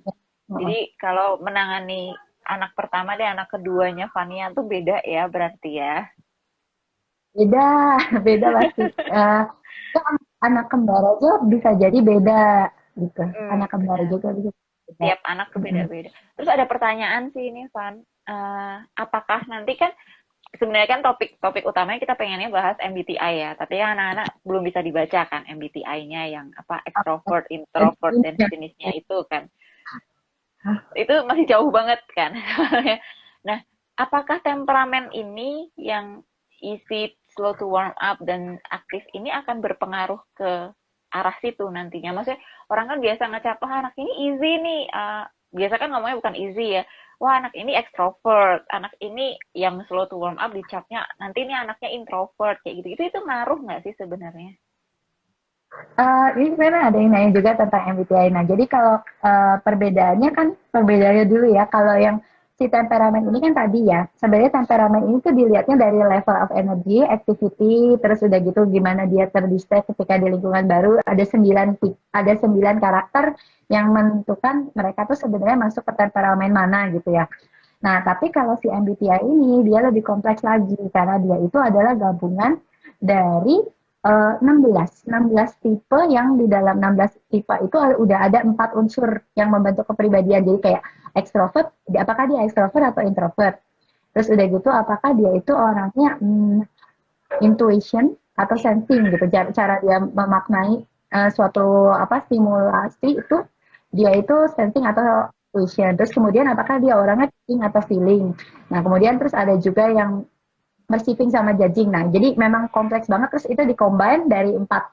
Jadi kalau menangani anak pertama dan anak keduanya Fania tuh beda ya berarti ya. Beda, beda pasti. Ya, anak kembar aja bisa jadi beda gitu. Anak kembar Benar. juga bisa beda. Tiap anak tuh Mm-mm. beda-beda. Terus ada pertanyaan sih ini, Van. Apakah nanti kan sebenarnya kan topik utamanya kita pengennya bahas MBTI ya, tapi ya anak-anak belum bisa dibaca kan MBTI-nya yang apa extrovert, introvert dan sejenisnya itu kan. Itu masih jauh banget kan. Nah, apakah temperamen ini yang isi slow to warm up dan aktif ini akan berpengaruh ke arah situ nantinya? Maksudnya orang kan biasa ngecap, wah anak ini easy nih. Biasa kan ngomongnya bukan easy ya. Wah anak ini extrovert, anak ini yang slow to warm up dicapnya nanti ini anaknya introvert kayak gitu. Itu ngaruh nggak sih sebenarnya? Ini sebenarnya ada yang nanya juga tentang MBTI. Nah, jadi kalau perbedaannya kan perbedaannya dulu ya. Kalau yang si temperamen ini kan tadi ya, sebenarnya temperamen ini tuh dilihatnya dari level of energy, activity, terus udah gitu gimana dia terdistract ketika di lingkungan baru. Ada 9 karakter yang menentukan mereka tuh sebenarnya masuk ke temperamen mana gitu ya. Nah, tapi kalau si MBTI ini dia lebih kompleks lagi karena dia itu adalah gabungan dari 16 tipe yang di dalam 16 tipe itu udah ada 4 unsur yang membentuk kepribadian. Jadi kayak ekstrovert, apakah dia ekstrovert atau introvert? Terus udah gitu apakah dia itu orangnya intuition atau sensing gitu. Cara dia memaknai suatu apa stimulasi itu dia itu sensing atau intuition. Terus kemudian apakah dia orangnya thinking atau feeling. Nah, kemudian terus ada juga yang merceiving sama judging. Nah, jadi memang kompleks banget, terus itu dikombin dari empat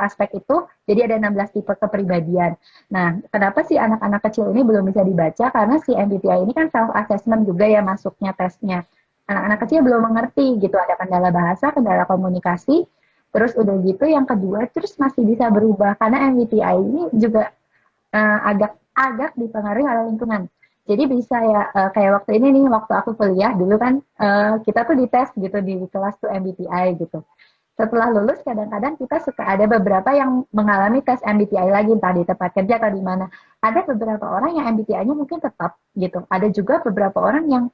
aspek itu, jadi ada 16 tipe kepribadian. Nah, kenapa sih anak-anak kecil ini belum bisa dibaca? Karena si MBTI ini kan self-assessment juga ya masuknya tesnya. Anak-anak kecil belum mengerti gitu, ada kendala bahasa, kendala komunikasi, terus udah gitu yang kedua, terus masih bisa berubah, karena MBTI ini juga agak dipengaruhi oleh lingkungan. Jadi bisa ya kayak waktu ini nih, waktu aku kuliah dulu kan kita tuh dites gitu di kelas tuh MBTI gitu. Setelah lulus kadang-kadang kita suka ada beberapa yang mengalami tes MBTI lagi, entah di tempat kerja atau di mana. Ada beberapa orang yang MBTI-nya mungkin tetap gitu. Ada juga beberapa orang yang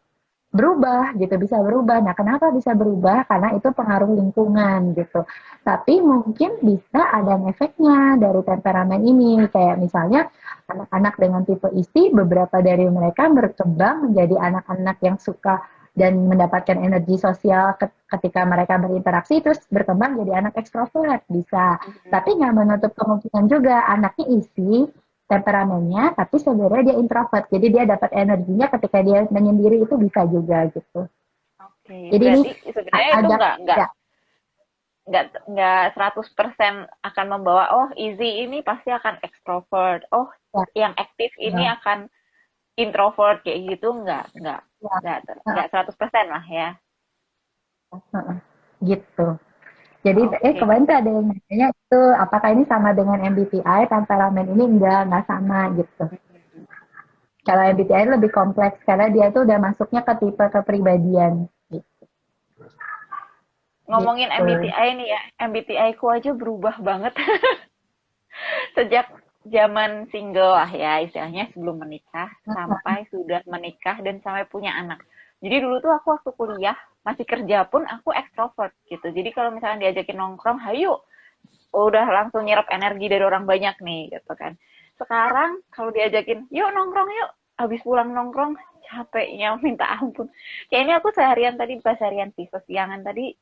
berubah gitu, bisa berubah. Nah, kenapa bisa berubah? Karena itu pengaruh lingkungan gitu. Tapi mungkin bisa ada efeknya dari temperamen ini. Kayak misalnya anak-anak dengan tipe isi, beberapa dari mereka berkembang menjadi anak-anak yang suka dan mendapatkan energi sosial ketika mereka berinteraksi, terus berkembang jadi anak ekstrovert, bisa. Tapi nggak menutup kemungkinan juga anaknya isi, temperamennya, tapi sebenarnya dia introvert. Jadi dia dapat energinya ketika dia menyendiri, itu bisa juga gitu. Oke, Jadi ini berarti sebenarnya itu agak ya, nggak 100% akan membawa, oh easy ini pasti akan extrovert, oh ya, yang aktif ini ya, akan introvert kayak gitu, nggak ya, nggak 100% lah ya. gitu. Jadi Oke. kemarin tuh ada yang nanya itu apakah ini sama dengan MBTI, temperamen ini enggak sama gitu. Kalau MBTI lebih kompleks karena dia tuh udah masuknya ke tipe kepribadian Ngomongin gitu. MBTI nih ya, MBTI ku aja berubah banget sejak zaman single lah ya, istilahnya sebelum menikah sampai sudah menikah dan sampai punya anak. Jadi dulu tuh aku waktu kuliah masih kerja pun aku ekstrovert gitu. Jadi kalau misalnya diajakin nongkrong, hayu, udah langsung nyerap energi dari orang banyak nih gitu kan. Sekarang kalau diajakin, yuk nongkrong yuk, habis pulang nongkrong capeknya minta ampun. Kayak ini aku seharian tadi, bukan seharian sih, kesiangan tadi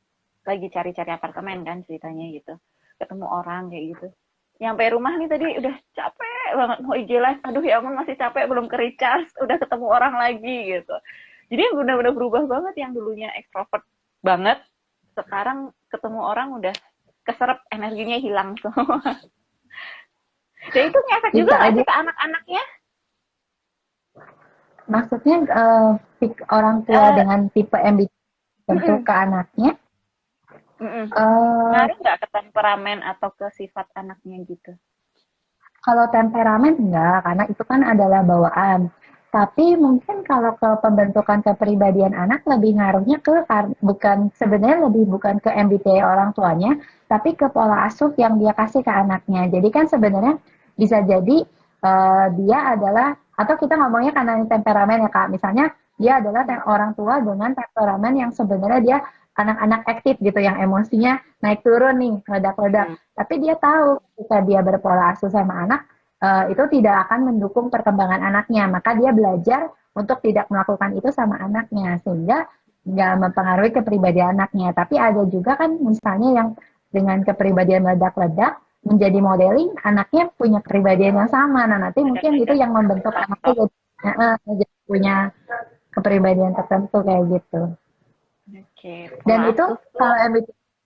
lagi cari-cari apartemen kan ceritanya gitu. Ketemu orang kayak gitu. Nyampe rumah nih tadi udah capek banget mau IG live. Aduh ya ampun masih capek belum ke recharge, udah ketemu orang lagi gitu. Jadi benar-benar berubah banget, yang dulunya ekstrovert banget, sekarang ketemu orang udah keserap, energinya hilang semua. Dan itu ngefek juga Bisa nggak aja. sih ke anak-anaknya? Maksudnya orang tua Eh, dengan tipe MBTI tentu mm-mm, ke anaknya. mm-mm. eh Ngaruh nggak ke temperamen atau ke sifat anaknya gitu? Kalau temperamen enggak, karena itu kan adalah bawaan. Tapi mungkin kalau ke pembentukan kepribadian anak lebih ngaruhnya ke bukan sebenarnya lebih bukan ke MBTI orang tuanya, tapi ke pola asuh yang dia kasih ke anaknya. Jadi kan sebenarnya bisa jadi dia adalah, atau kita ngomongnya karena ini temperamen ya Kak. Misalnya dia adalah orang tua dengan temperamen yang sebenarnya dia anak-anak aktif gitu, yang emosinya naik turun nih, ledak-ledak. Hmm. Tapi dia tahu ketika dia berpola asuh sama anak, itu tidak akan mendukung perkembangan anaknya. Maka dia belajar untuk tidak melakukan itu sama anaknya, sehingga nggak mempengaruhi kepribadian anaknya. Tapi ada juga kan misalnya yang dengan kepribadian meledak-ledak, menjadi modeling, anaknya punya kepribadian yang sama. Nah, nanti mungkin itu Ledak-ledak yang membentuk anaknya cocok. jadi punya kepribadian tertentu kayak gitu. Oke, Dan pola itu asuh tuh kalau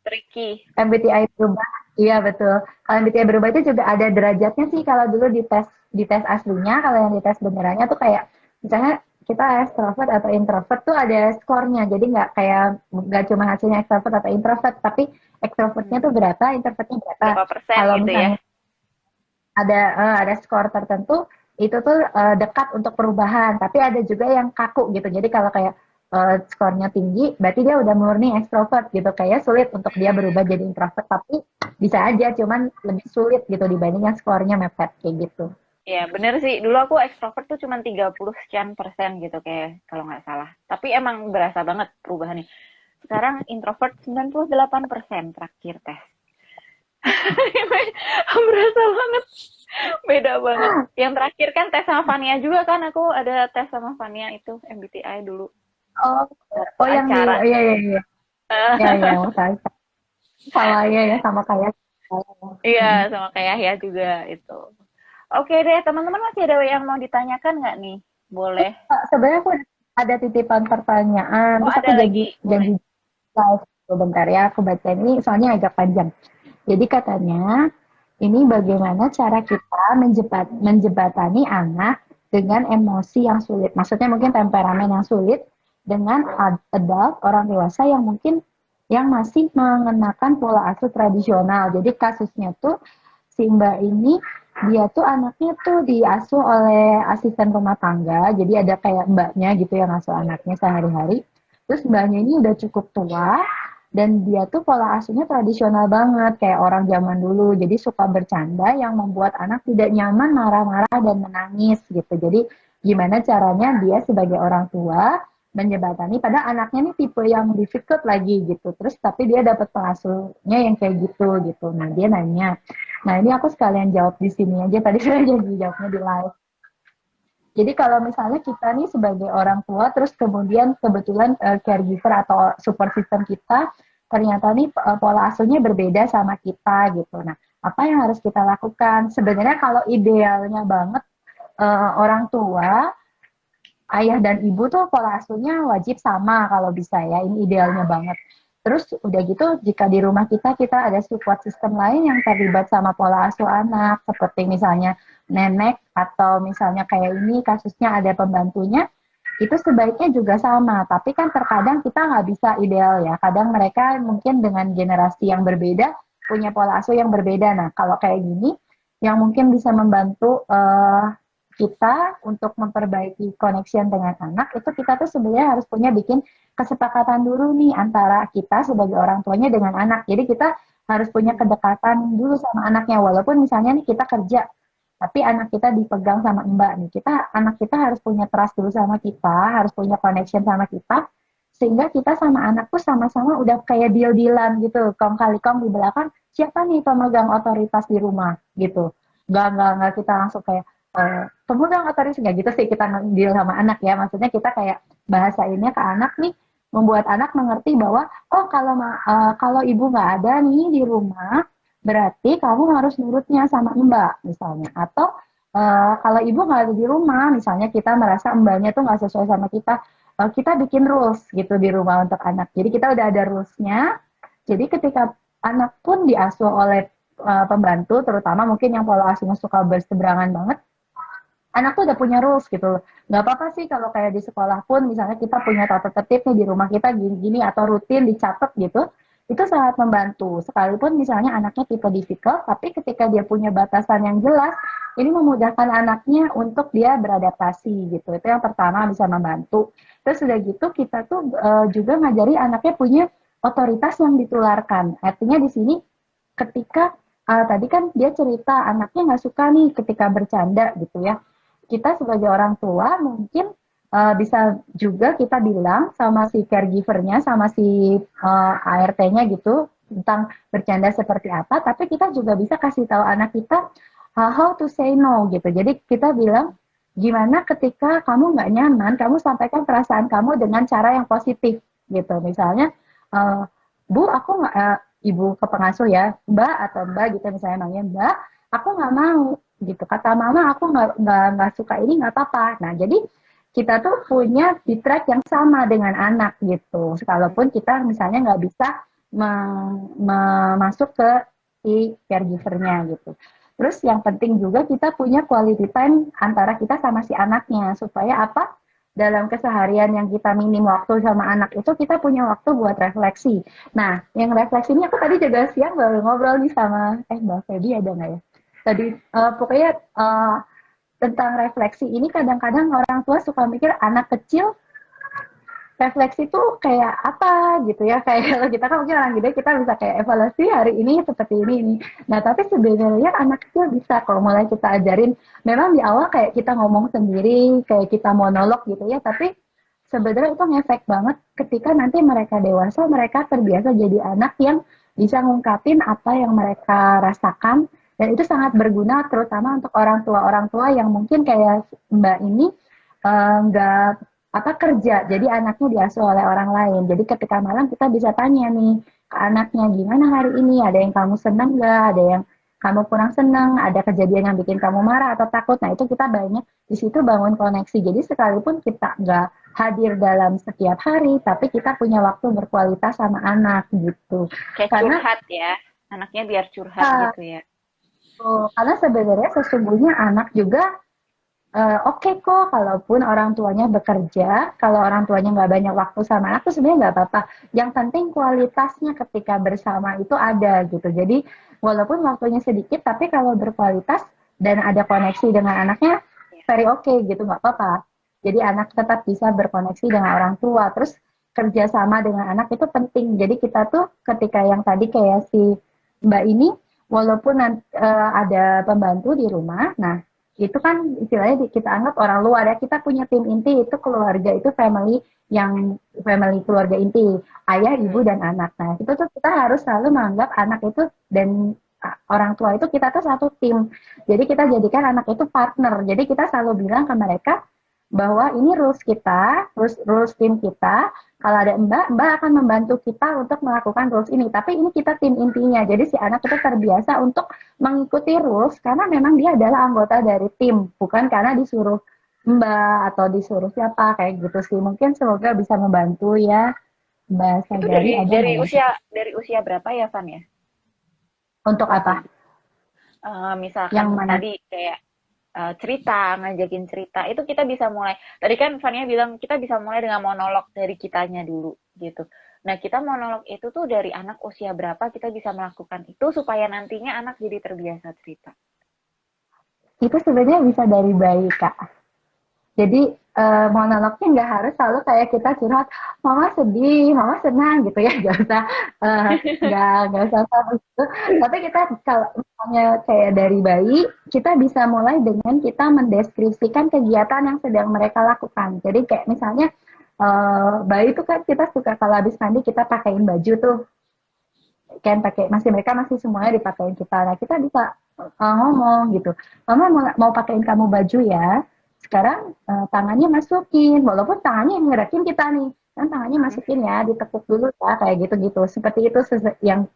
tricky. MBTI berubah, iya betul. Kalau MBTI berubah itu juga ada derajatnya sih. Kalau dulu di tes aslinya, kalau yang di tes benerannya tuh kayak misalnya kita extrovert atau introvert tuh ada skornya. Jadi nggak cuma hasilnya extrovert atau introvert, tapi extrovertnya tuh berapa, introvertnya berapa. Berapa persen Kalau gitu ya? misalnya ada skor tertentu itu tuh dekat untuk perubahan, tapi ada juga yang kaku gitu. Jadi kalau kayak skornya tinggi, berarti dia udah murni ekstrovert gitu. Kayak sulit untuk dia berubah jadi introvert, tapi bisa aja, cuman lebih sulit gitu dibanding yang skornya mepet kayak gitu. Ya, bener sih. Dulu aku ekstrovert tuh cuma 30 sekian persen gitu kayak kalau nggak salah. Tapi emang berasa banget perubahannya. Sekarang introvert 98% terakhir tes. Berasa banget. Beda banget. Yang terakhir kan tes sama Fania juga kan. Aku ada tes sama Fania itu MBTI dulu. Oh, Waktu oh yang di, acara. oh, iya iya iya, iya iya, masalah sama ya ya sama kayak. Iya, sama kayak ya juga itu. Oke deh, teman-teman masih ada yang mau ditanyakan nggak nih? Boleh. Sebenarnya aku ada titipan pertanyaan, Oh, terus aku ada janji lagi. janji Boleh. live. Sebentar ya, aku baca ini soalnya agak panjang. Jadi katanya, ini bagaimana cara kita menjebatani anak dengan emosi yang sulit. Maksudnya mungkin temperamen yang sulit dengan adult, orang dewasa yang mungkin yang masih mengenakan pola asuh tradisional. Jadi kasusnya tuh si Mbak ini dia tuh anaknya tuh diasuh oleh asisten rumah tangga. Jadi ada kayak mbaknya gitu yang ngasuh anaknya sehari-hari. Terus mbaknya ini udah cukup tua dan dia tuh pola asuhnya tradisional banget kayak orang zaman dulu. Jadi suka bercanda yang membuat anak tidak nyaman, marah-marah dan menangis gitu. Jadi gimana caranya dia sebagai orang tua menjebatani pada anaknya nih tipe yang difficult lagi gitu. Terus tapi dia dapat pengasuhnya yang kayak gitu. Nah, dia nanya. Nah, ini aku sekalian jawab di sini aja. Tadi saya jadi jawabnya di live. Jadi kalau misalnya kita nih sebagai orang tua, terus kemudian kebetulan caregiver atau support system kita, ternyata nih pola asuhnya berbeda sama kita gitu. Nah, apa yang harus kita lakukan? Sebenarnya kalau idealnya banget orang tua, ayah dan ibu tuh pola asuhnya wajib sama kalau bisa ya, ini idealnya banget. Terus udah gitu jika di rumah kita ada support system lain yang terlibat sama pola asuh anak seperti misalnya nenek atau misalnya kayak ini kasusnya ada pembantunya, itu sebaiknya juga sama. Tapi kan terkadang kita nggak bisa ideal ya. Kadang mereka mungkin dengan generasi yang berbeda punya pola asuh yang berbeda. Nah kalau kayak gini yang mungkin bisa membantu kita untuk memperbaiki connection dengan anak itu kita tuh sebenarnya harus punya bikin kesepakatan dulu nih antara kita sebagai orang tuanya dengan anak. Jadi kita harus punya kedekatan dulu sama anaknya walaupun misalnya nih kita kerja tapi anak kita dipegang sama mbak nih. Anak kita harus punya trust dulu sama kita, harus punya connection sama kita sehingga kita sama anak tuh sama-sama udah kayak deal-dealan gitu. Kong kali kong di belakang siapa nih pemegang otoritas di rumah gitu. Nggak kita langsung kayak pemegang otoritas nggak gitu sih kita deal sama anak ya. Maksudnya kita kayak bahasainnya ke anak nih membuat anak mengerti bahwa oh kalau ibu nggak ada nih di rumah berarti kamu harus nurutnya sama mbak misalnya atau kalau ibu nggak ada di rumah misalnya kita merasa mbaknya tuh nggak sesuai sama kita bikin rules gitu di rumah untuk anak jadi kita udah ada rulesnya jadi ketika anak pun diasuh oleh pembantu terutama mungkin yang pola asuhnya suka berseberangan banget anak tuh udah punya rules gitu. Nggak apa-apa sih kalau kayak di sekolah pun misalnya kita punya tata tertib nih di rumah kita gini-gini atau rutin dicatat gitu. Itu sangat membantu. Sekalipun misalnya anaknya tipe difficult, tapi ketika dia punya batasan yang jelas, ini memudahkan anaknya untuk dia beradaptasi gitu. Itu yang pertama bisa membantu. Terus udah gitu kita tuh juga ngajari anaknya punya otoritas yang ditularkan. Artinya di sini ketika tadi kan dia cerita anaknya nggak suka nih ketika bercanda gitu ya kita sebagai orang tua mungkin bisa juga kita bilang sama si caregivernya, sama si ART-nya gitu tentang bercanda seperti apa, tapi kita juga bisa kasih tahu anak kita how to say no gitu. Jadi kita bilang gimana ketika kamu nggak nyaman, kamu sampaikan perasaan kamu dengan cara yang positif gitu. Misalnya, Bu, aku nggak ibu ke pengasuh ya, Mbak atau Mbak gitu misalnya namanya Mbak, aku nggak mau gitu kata mama aku nggak suka ini nggak apa-apa nah jadi kita tuh punya di track yang sama dengan anak gitu sekalipun kita misalnya nggak bisa masuk ke si caregivernya gitu terus yang penting juga kita punya quality time antara kita sama si anaknya supaya apa dalam keseharian yang kita minim waktu sama anak itu kita punya waktu buat refleksi nah yang refleksi ini aku tadi juga siang baru ngobrol nih sama Mbak Feby ada nggak ya tadi pokoknya tentang refleksi ini kadang-kadang orang tua suka mikir anak kecil refleksi tuh kayak apa gitu ya kayak kalau kita kan mungkin orang gede kita bisa kayak evaluasi hari ini seperti ini nah tapi sebenarnya anak kecil bisa kalau mulai kita ajarin memang di awal kayak kita ngomong sendiri kayak kita monolog gitu ya tapi sebenarnya itu ngefek banget ketika nanti mereka dewasa mereka terbiasa jadi anak yang bisa ngungkapin apa yang mereka rasakan dan itu sangat berguna terutama untuk orang tua yang mungkin kayak Mbak ini nggak apa kerja jadi anaknya diasuh oleh orang lain jadi ketika malam kita bisa tanya nih ke anaknya gimana hari ini ada yang kamu senang nggak ada yang kamu kurang senang ada kejadian yang bikin kamu marah atau takut nah itu kita banyak di situ bangun koneksi jadi sekalipun kita nggak hadir dalam setiap hari, tapi kita punya waktu berkualitas sama anak gitu. Kayak Karena curhat ya, anaknya biar curhat gitu ya. karena sebenarnya sesungguhnya anak juga oke kok, kalaupun orang tuanya bekerja, kalau orang tuanya nggak banyak waktu sama anak tuh sebenarnya nggak apa-apa. Yang penting kualitasnya ketika bersama itu ada gitu. Jadi walaupun waktunya sedikit, tapi kalau berkualitas dan ada koneksi dengan anaknya, very oke gitu, nggak apa-apa. Jadi anak tetap bisa berkoneksi dengan orang tua. Terus kerjasama dengan anak itu penting. Jadi kita tuh ketika yang tadi kayak si Mbak ini, walaupun ada pembantu di rumah, nah itu kan istilahnya kita anggap orang luar ya, kita punya tim inti itu keluarga, itu family, yang family keluarga inti, ayah, ibu, dan anak. Nah itu tuh kita harus selalu menganggap anak itu dan orang tua itu kita tuh satu tim, jadi kita jadikan anak itu partner, jadi kita selalu bilang ke mereka bahwa ini rules kita, rules tim kita. Kalau ada mbak akan membantu kita untuk melakukan rules ini, tapi ini kita tim intinya, jadi si anak itu terbiasa untuk mengikuti rules karena memang dia adalah anggota dari tim, bukan karena disuruh mbak atau disuruh siapa kayak gitu sih. Mungkin semoga bisa membantu ya Mbak Itu Sagari, ada dari nggak ya? usia berapa ya, Van ya? Untuk apa? Yang Misalkan mana? tadi kayak cerita, ngajakin cerita, itu kita bisa mulai. Tadi kan Vania bilang kita bisa mulai dengan monolog dari kitanya dulu gitu. Nah, kita monolog itu tuh dari anak usia berapa kita bisa melakukan itu supaya nantinya anak jadi terbiasa cerita. Itu sebenarnya bisa dari bayi Kak. Jadi monolognya nggak harus selalu kayak kita curhat, mama sedih, mama senang gitu ya, nggak usah nggak usah sama gitu. Tapi kita kalau misalnya kayak dari bayi, kita bisa mulai dengan kita mendeskripsikan kegiatan yang sedang mereka lakukan. Jadi kayak misalnya bayi itu kan kita suka kalau habis mandi kita pakaiin baju tuh, kan pakai masih mereka masih semuanya dipakein kita. Nah kita bisa ngomong gitu, mama mau pakein kamu baju ya. Sekarang tangannya masukin, walaupun tangannya yang ngerakin kita nih, kan tangannya masukin ya, ditekuk dulu ya, kayak gitu-gitu. Seperti itu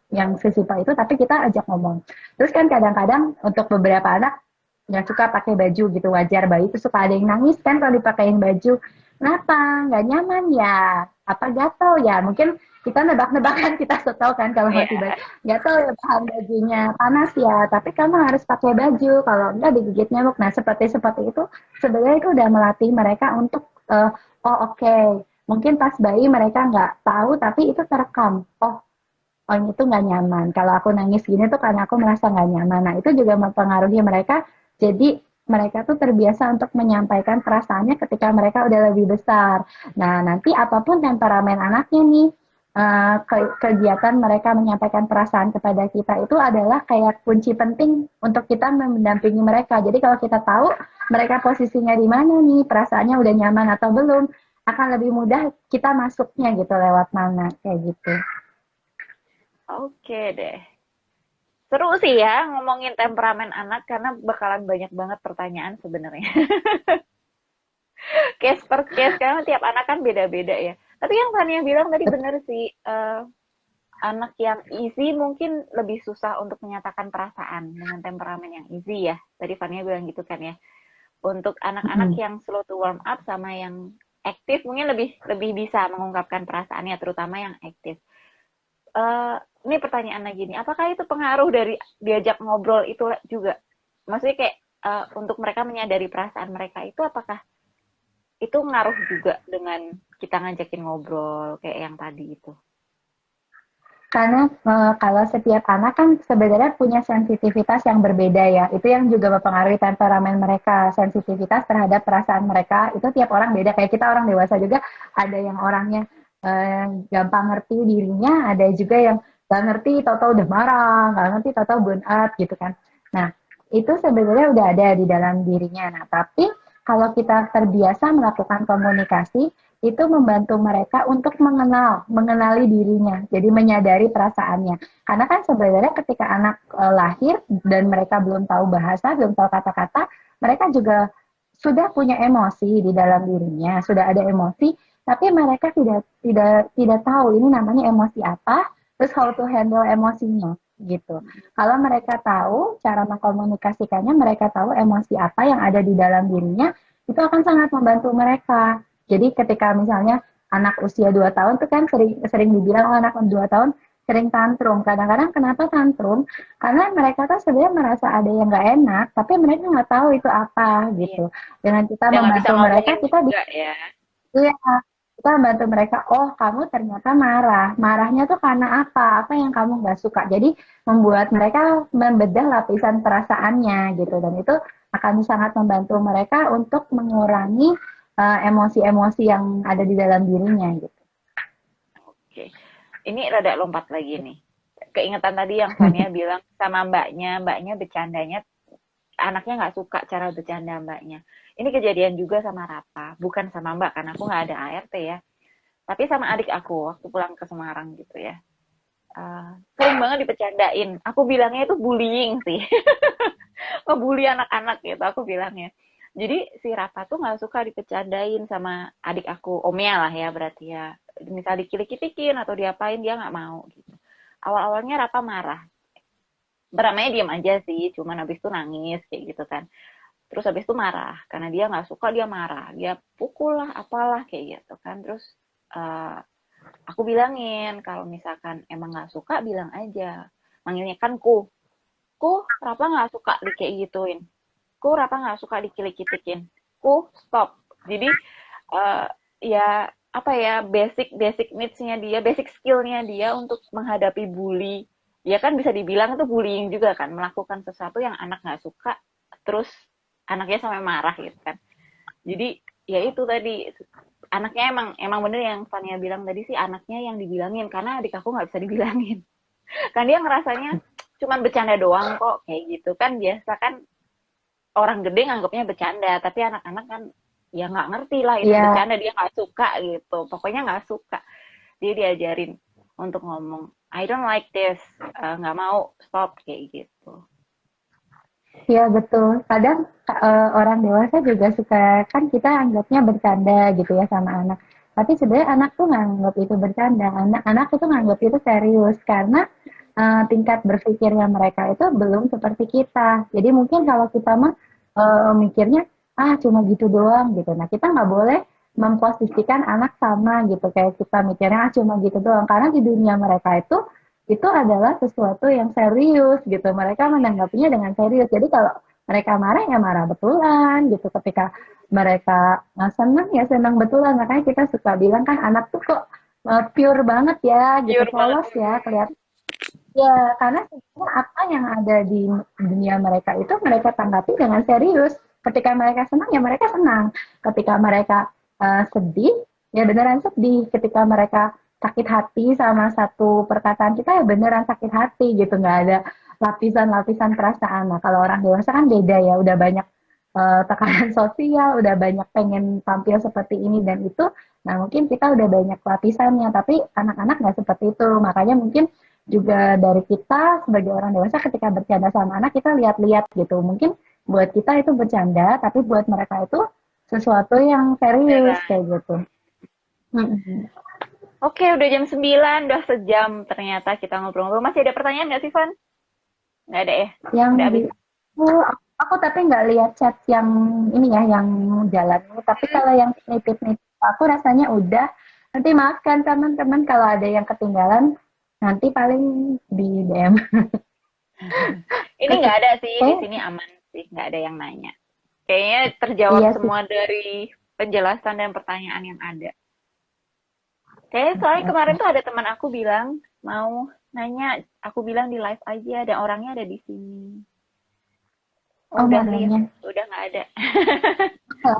yang sesimpel itu, tapi kita ajak ngomong. Terus kan kadang-kadang untuk beberapa anak nggak suka pakai baju gitu, wajar, bayi itu suka ada yang nangis kan kalau dipakein baju. Kenapa? Nggak nyaman ya? Apa gatel ya? Mungkin kita nebak-nebakan, kita tahu kan kalau masih bayi, Iya. gatel ya bahan bajunya, panas ya, tapi kamu harus pakai baju, kalau enggak digigit nyamuk. Nah seperti itu sebenarnya itu udah melatih mereka untuk oh oke. Mungkin pas bayi mereka nggak tahu, tapi itu terekam. Oh ini tuh nggak nyaman. Kalau aku nangis gini tuh karena aku merasa nggak nyaman. Nah itu juga mempengaruhi mereka. Jadi mereka tuh terbiasa untuk menyampaikan perasaannya ketika mereka udah lebih besar. Nah nanti apapun temperamen anaknya nih, kegiatan mereka menyampaikan perasaan kepada kita itu adalah kayak kunci penting untuk kita mendampingi mereka. Jadi kalau kita tahu mereka posisinya di mana nih, perasaannya udah nyaman atau belum, akan lebih mudah kita masuknya gitu lewat mana kayak gitu. Oke deh. Seru sih ya ngomongin temperamen anak karena bakalan banyak banget pertanyaan sebenarnya. Case per case karena tiap anak kan beda-beda ya. Tapi yang Tania bilang tadi bener sih, anak yang easy mungkin lebih susah untuk menyatakan perasaan dengan temperamen yang easy ya. Tadi Fania bilang gitu kan ya. Untuk anak-anak Mm-mm. yang slow to warm up sama yang aktif mungkin lebih lebih bisa mengungkapkan perasaannya, terutama yang aktif. Eh, ini pertanyaan lagi nih, apakah itu pengaruh dari diajak ngobrol itu juga? Maksudnya kayak untuk mereka menyadari perasaan mereka itu apakah itu ngaruh juga dengan kita ngajakin ngobrol kayak yang tadi itu? Karena kalau setiap anak kan sebenarnya punya sensitivitas yang berbeda ya. Itu yang juga mempengaruhi temperamen mereka. Sensitivitas terhadap perasaan mereka itu tiap orang beda. Kayak kita orang dewasa juga ada yang orangnya gampang ngerti dirinya, ada juga yang gak ngerti, tahu-tahu udah marah, gak ngerti, tahu-tahu burn out gitu kan. Nah, itu sebenarnya udah ada di dalam dirinya. Nah, tapi kalau kita terbiasa melakukan komunikasi, itu membantu mereka untuk mengenali dirinya, jadi menyadari perasaannya. Karena kan sebenarnya ketika anak lahir dan mereka belum tahu bahasa, belum tahu kata-kata, mereka juga sudah punya emosi di dalam dirinya, sudah ada emosi, tapi mereka tidak tahu ini namanya emosi apa, terus how to handle emosinya gitu. Kalau mereka tahu cara mengkomunikasikannya, mereka tahu emosi apa yang ada di dalam dirinya, itu akan sangat membantu mereka Jadi ketika misalnya anak usia 2 tahun tuh kan sering sering dibilang, oh anak 2 tahun sering tantrum. Kadang-kadang kenapa tantrum? Karena mereka tuh sebenarnya merasa ada yang nggak enak, tapi mereka nggak tahu itu apa Iya. gitu. Dengan kita Dan nggak bisa membantu mereka, ngomongin kita juga ya. iya, kita bantu mereka, oh kamu ternyata marah. Marahnya tuh karena apa? Apa yang kamu nggak suka? Jadi membuat mereka membedah lapisan perasaannya gitu. Dan itu akan sangat membantu mereka untuk mengurangi emosi-emosi yang ada di dalam dirinya gitu. Oke. Ini rada lompat lagi nih. Keingetan tadi yang Fania bilang sama mbaknya bercandanya, anaknya nggak suka cara bercanda mbaknya. Ini kejadian juga sama Rapa, bukan sama mbak, karena aku nggak ada ART ya. Tapi sama adik aku waktu pulang ke Semarang gitu ya. Sering banget dipecandain. Aku bilangnya itu bullying sih. Ngebully anak-anak gitu aku bilangnya. Jadi si Rafa tuh nggak suka dipecandain sama adik aku, Omnya lah ya berarti ya. Misal dikilik-kilikin atau diapain dia nggak mau gitu. Awal-awalnya Rafa marah. Beramanya diam aja sih, cuman habis itu nangis kayak gitu kan. Terus habis itu marah karena dia nggak suka dia marah, dia pukul lah apalah kayak gitu kan. Terus uh, aku bilangin kalau misalkan emang nggak suka bilang aja, manggilnya kan ku Rafa nggak suka di kayak gituin, ku Rafa nggak suka dikilik-kilikin, ku stop. Jadi uh, ya apa ya, basic basic needs-nya dia, basic skill-nya dia untuk menghadapi bully, ya kan bisa dibilang itu bullying juga kan, melakukan sesuatu yang anak nggak suka terus anaknya sampai marah gitu kan. Jadi ya itu tadi, anaknya emang emang bener yang Fania bilang tadi sih, anaknya yang dibilangin karena adik aku nggak bisa dibilangin. Kan dia ngerasanya cuman bercanda doang kok kayak gitu kan, biasa kan orang gede nganggapnya bercanda, tapi anak-anak kan ya nggak ngerti lah itu Iya, bercanda, dia nggak suka gitu, pokoknya nggak suka. Dia diajarin untuk ngomong I don't like this, nggak mau, stop kayak gitu. iya betul. Kadang orang dewasa juga suka, kan kita anggapnya bercanda gitu ya sama anak. Tapi sebenarnya anak tuh nganggap itu bercanda. Anak-anak itu nganggap itu serius karena tingkat berpikirnya mereka itu belum seperti kita. Jadi mungkin kalau kita mah mikirnya ah cuma gitu doang gitu. Nah kita nggak boleh memposisikan anak sama gitu kayak kita mikirnya ah cuma gitu doang. Karena di dunia mereka itu adalah sesuatu yang serius gitu. Mereka menanggapinya dengan serius. Jadi kalau mereka marah ya marah betulan gitu. Ketika mereka senang ya senang betulan. Makanya kita suka bilang kan anak tuh kok pure banget ya gitu, Pure banget. polos ya kelihatan. Ya, karena sebenarnya apa yang ada di dunia mereka itu mereka tanggapi dengan serius. Ketika mereka senang ya mereka senang. Ketika mereka sedih ya beneran sedih. Ketika mereka sakit hati sama satu perkataan kita ya beneran sakit hati gitu. Nggak ada lapisan-lapisan perasaan. Nah kalau orang dewasa kan beda ya. Udah banyak tekanan sosial, udah banyak pengen tampil seperti ini dan itu. Nah mungkin kita udah banyak lapisannya. Tapi anak-anak nggak seperti itu. Makanya mungkin juga dari kita sebagai orang dewasa ketika bercanda sama anak kita lihat-lihat gitu. Mungkin buat kita itu bercanda, tapi buat mereka itu sesuatu yang serius Beneran. kayak gitu. Mm-mm. Oke, udah jam 9, udah sejam ternyata kita ngobrol-ngobrol. Masih ada pertanyaan nggak sih, Van? Nggak ada ya? Yang Udah di habis. aku tapi nggak lihat chat yang ini ya, yang jalan ini. Tapi kalau yang nitip-nitip aku rasanya udah. Nanti maafkan teman-teman kalau ada yang ketinggalan. Nanti paling di DM. Ini Oke, nggak ada sih, di okay. sini aman sih, nggak ada yang nanya. Kayaknya terjawab Iya sih. semua dari penjelasan dan pertanyaan yang ada. Kayaknya Oke, soalnya oke. kemarin tuh ada teman aku bilang mau nanya, aku bilang di live aja dan orangnya ada di sini. Oh, Oh udah mau live, nanya. udah nggak ada.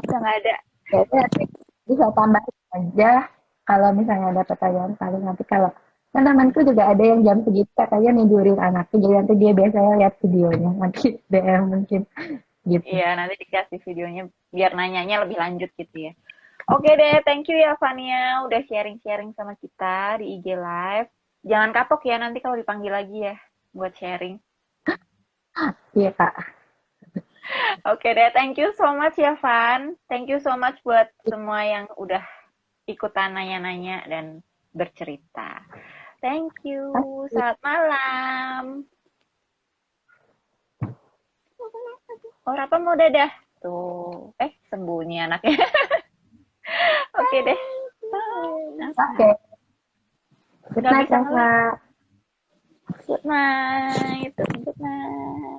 Udah nggak ada. Ya udah nanti bisa tambahin aja kalau misalnya ada pertanyaan paling nanti kalau kan temanku juga ada yang jam segitu katanya nidurin anaknya jadi nanti dia biasanya lihat videonya nanti DM mungkin gitu. Iya, nanti dikasih videonya biar nanyanya lebih lanjut gitu ya. Oke deh, thank you ya Fania udah sharing-sharing sama kita di IG Live. Jangan kapok ya nanti kalau dipanggil lagi ya buat sharing. Iya kak. Oke deh, thank you so much ya Van. Thank you so much buat semua yang udah ikutan nanya-nanya dan bercerita. Thank you. Selamat malam. Oh, Rapa mau dadah. Tuh. Sembunyi anaknya. Oke deh. Oke. Good Nggak night, bisa Kakak. Good night. Good night.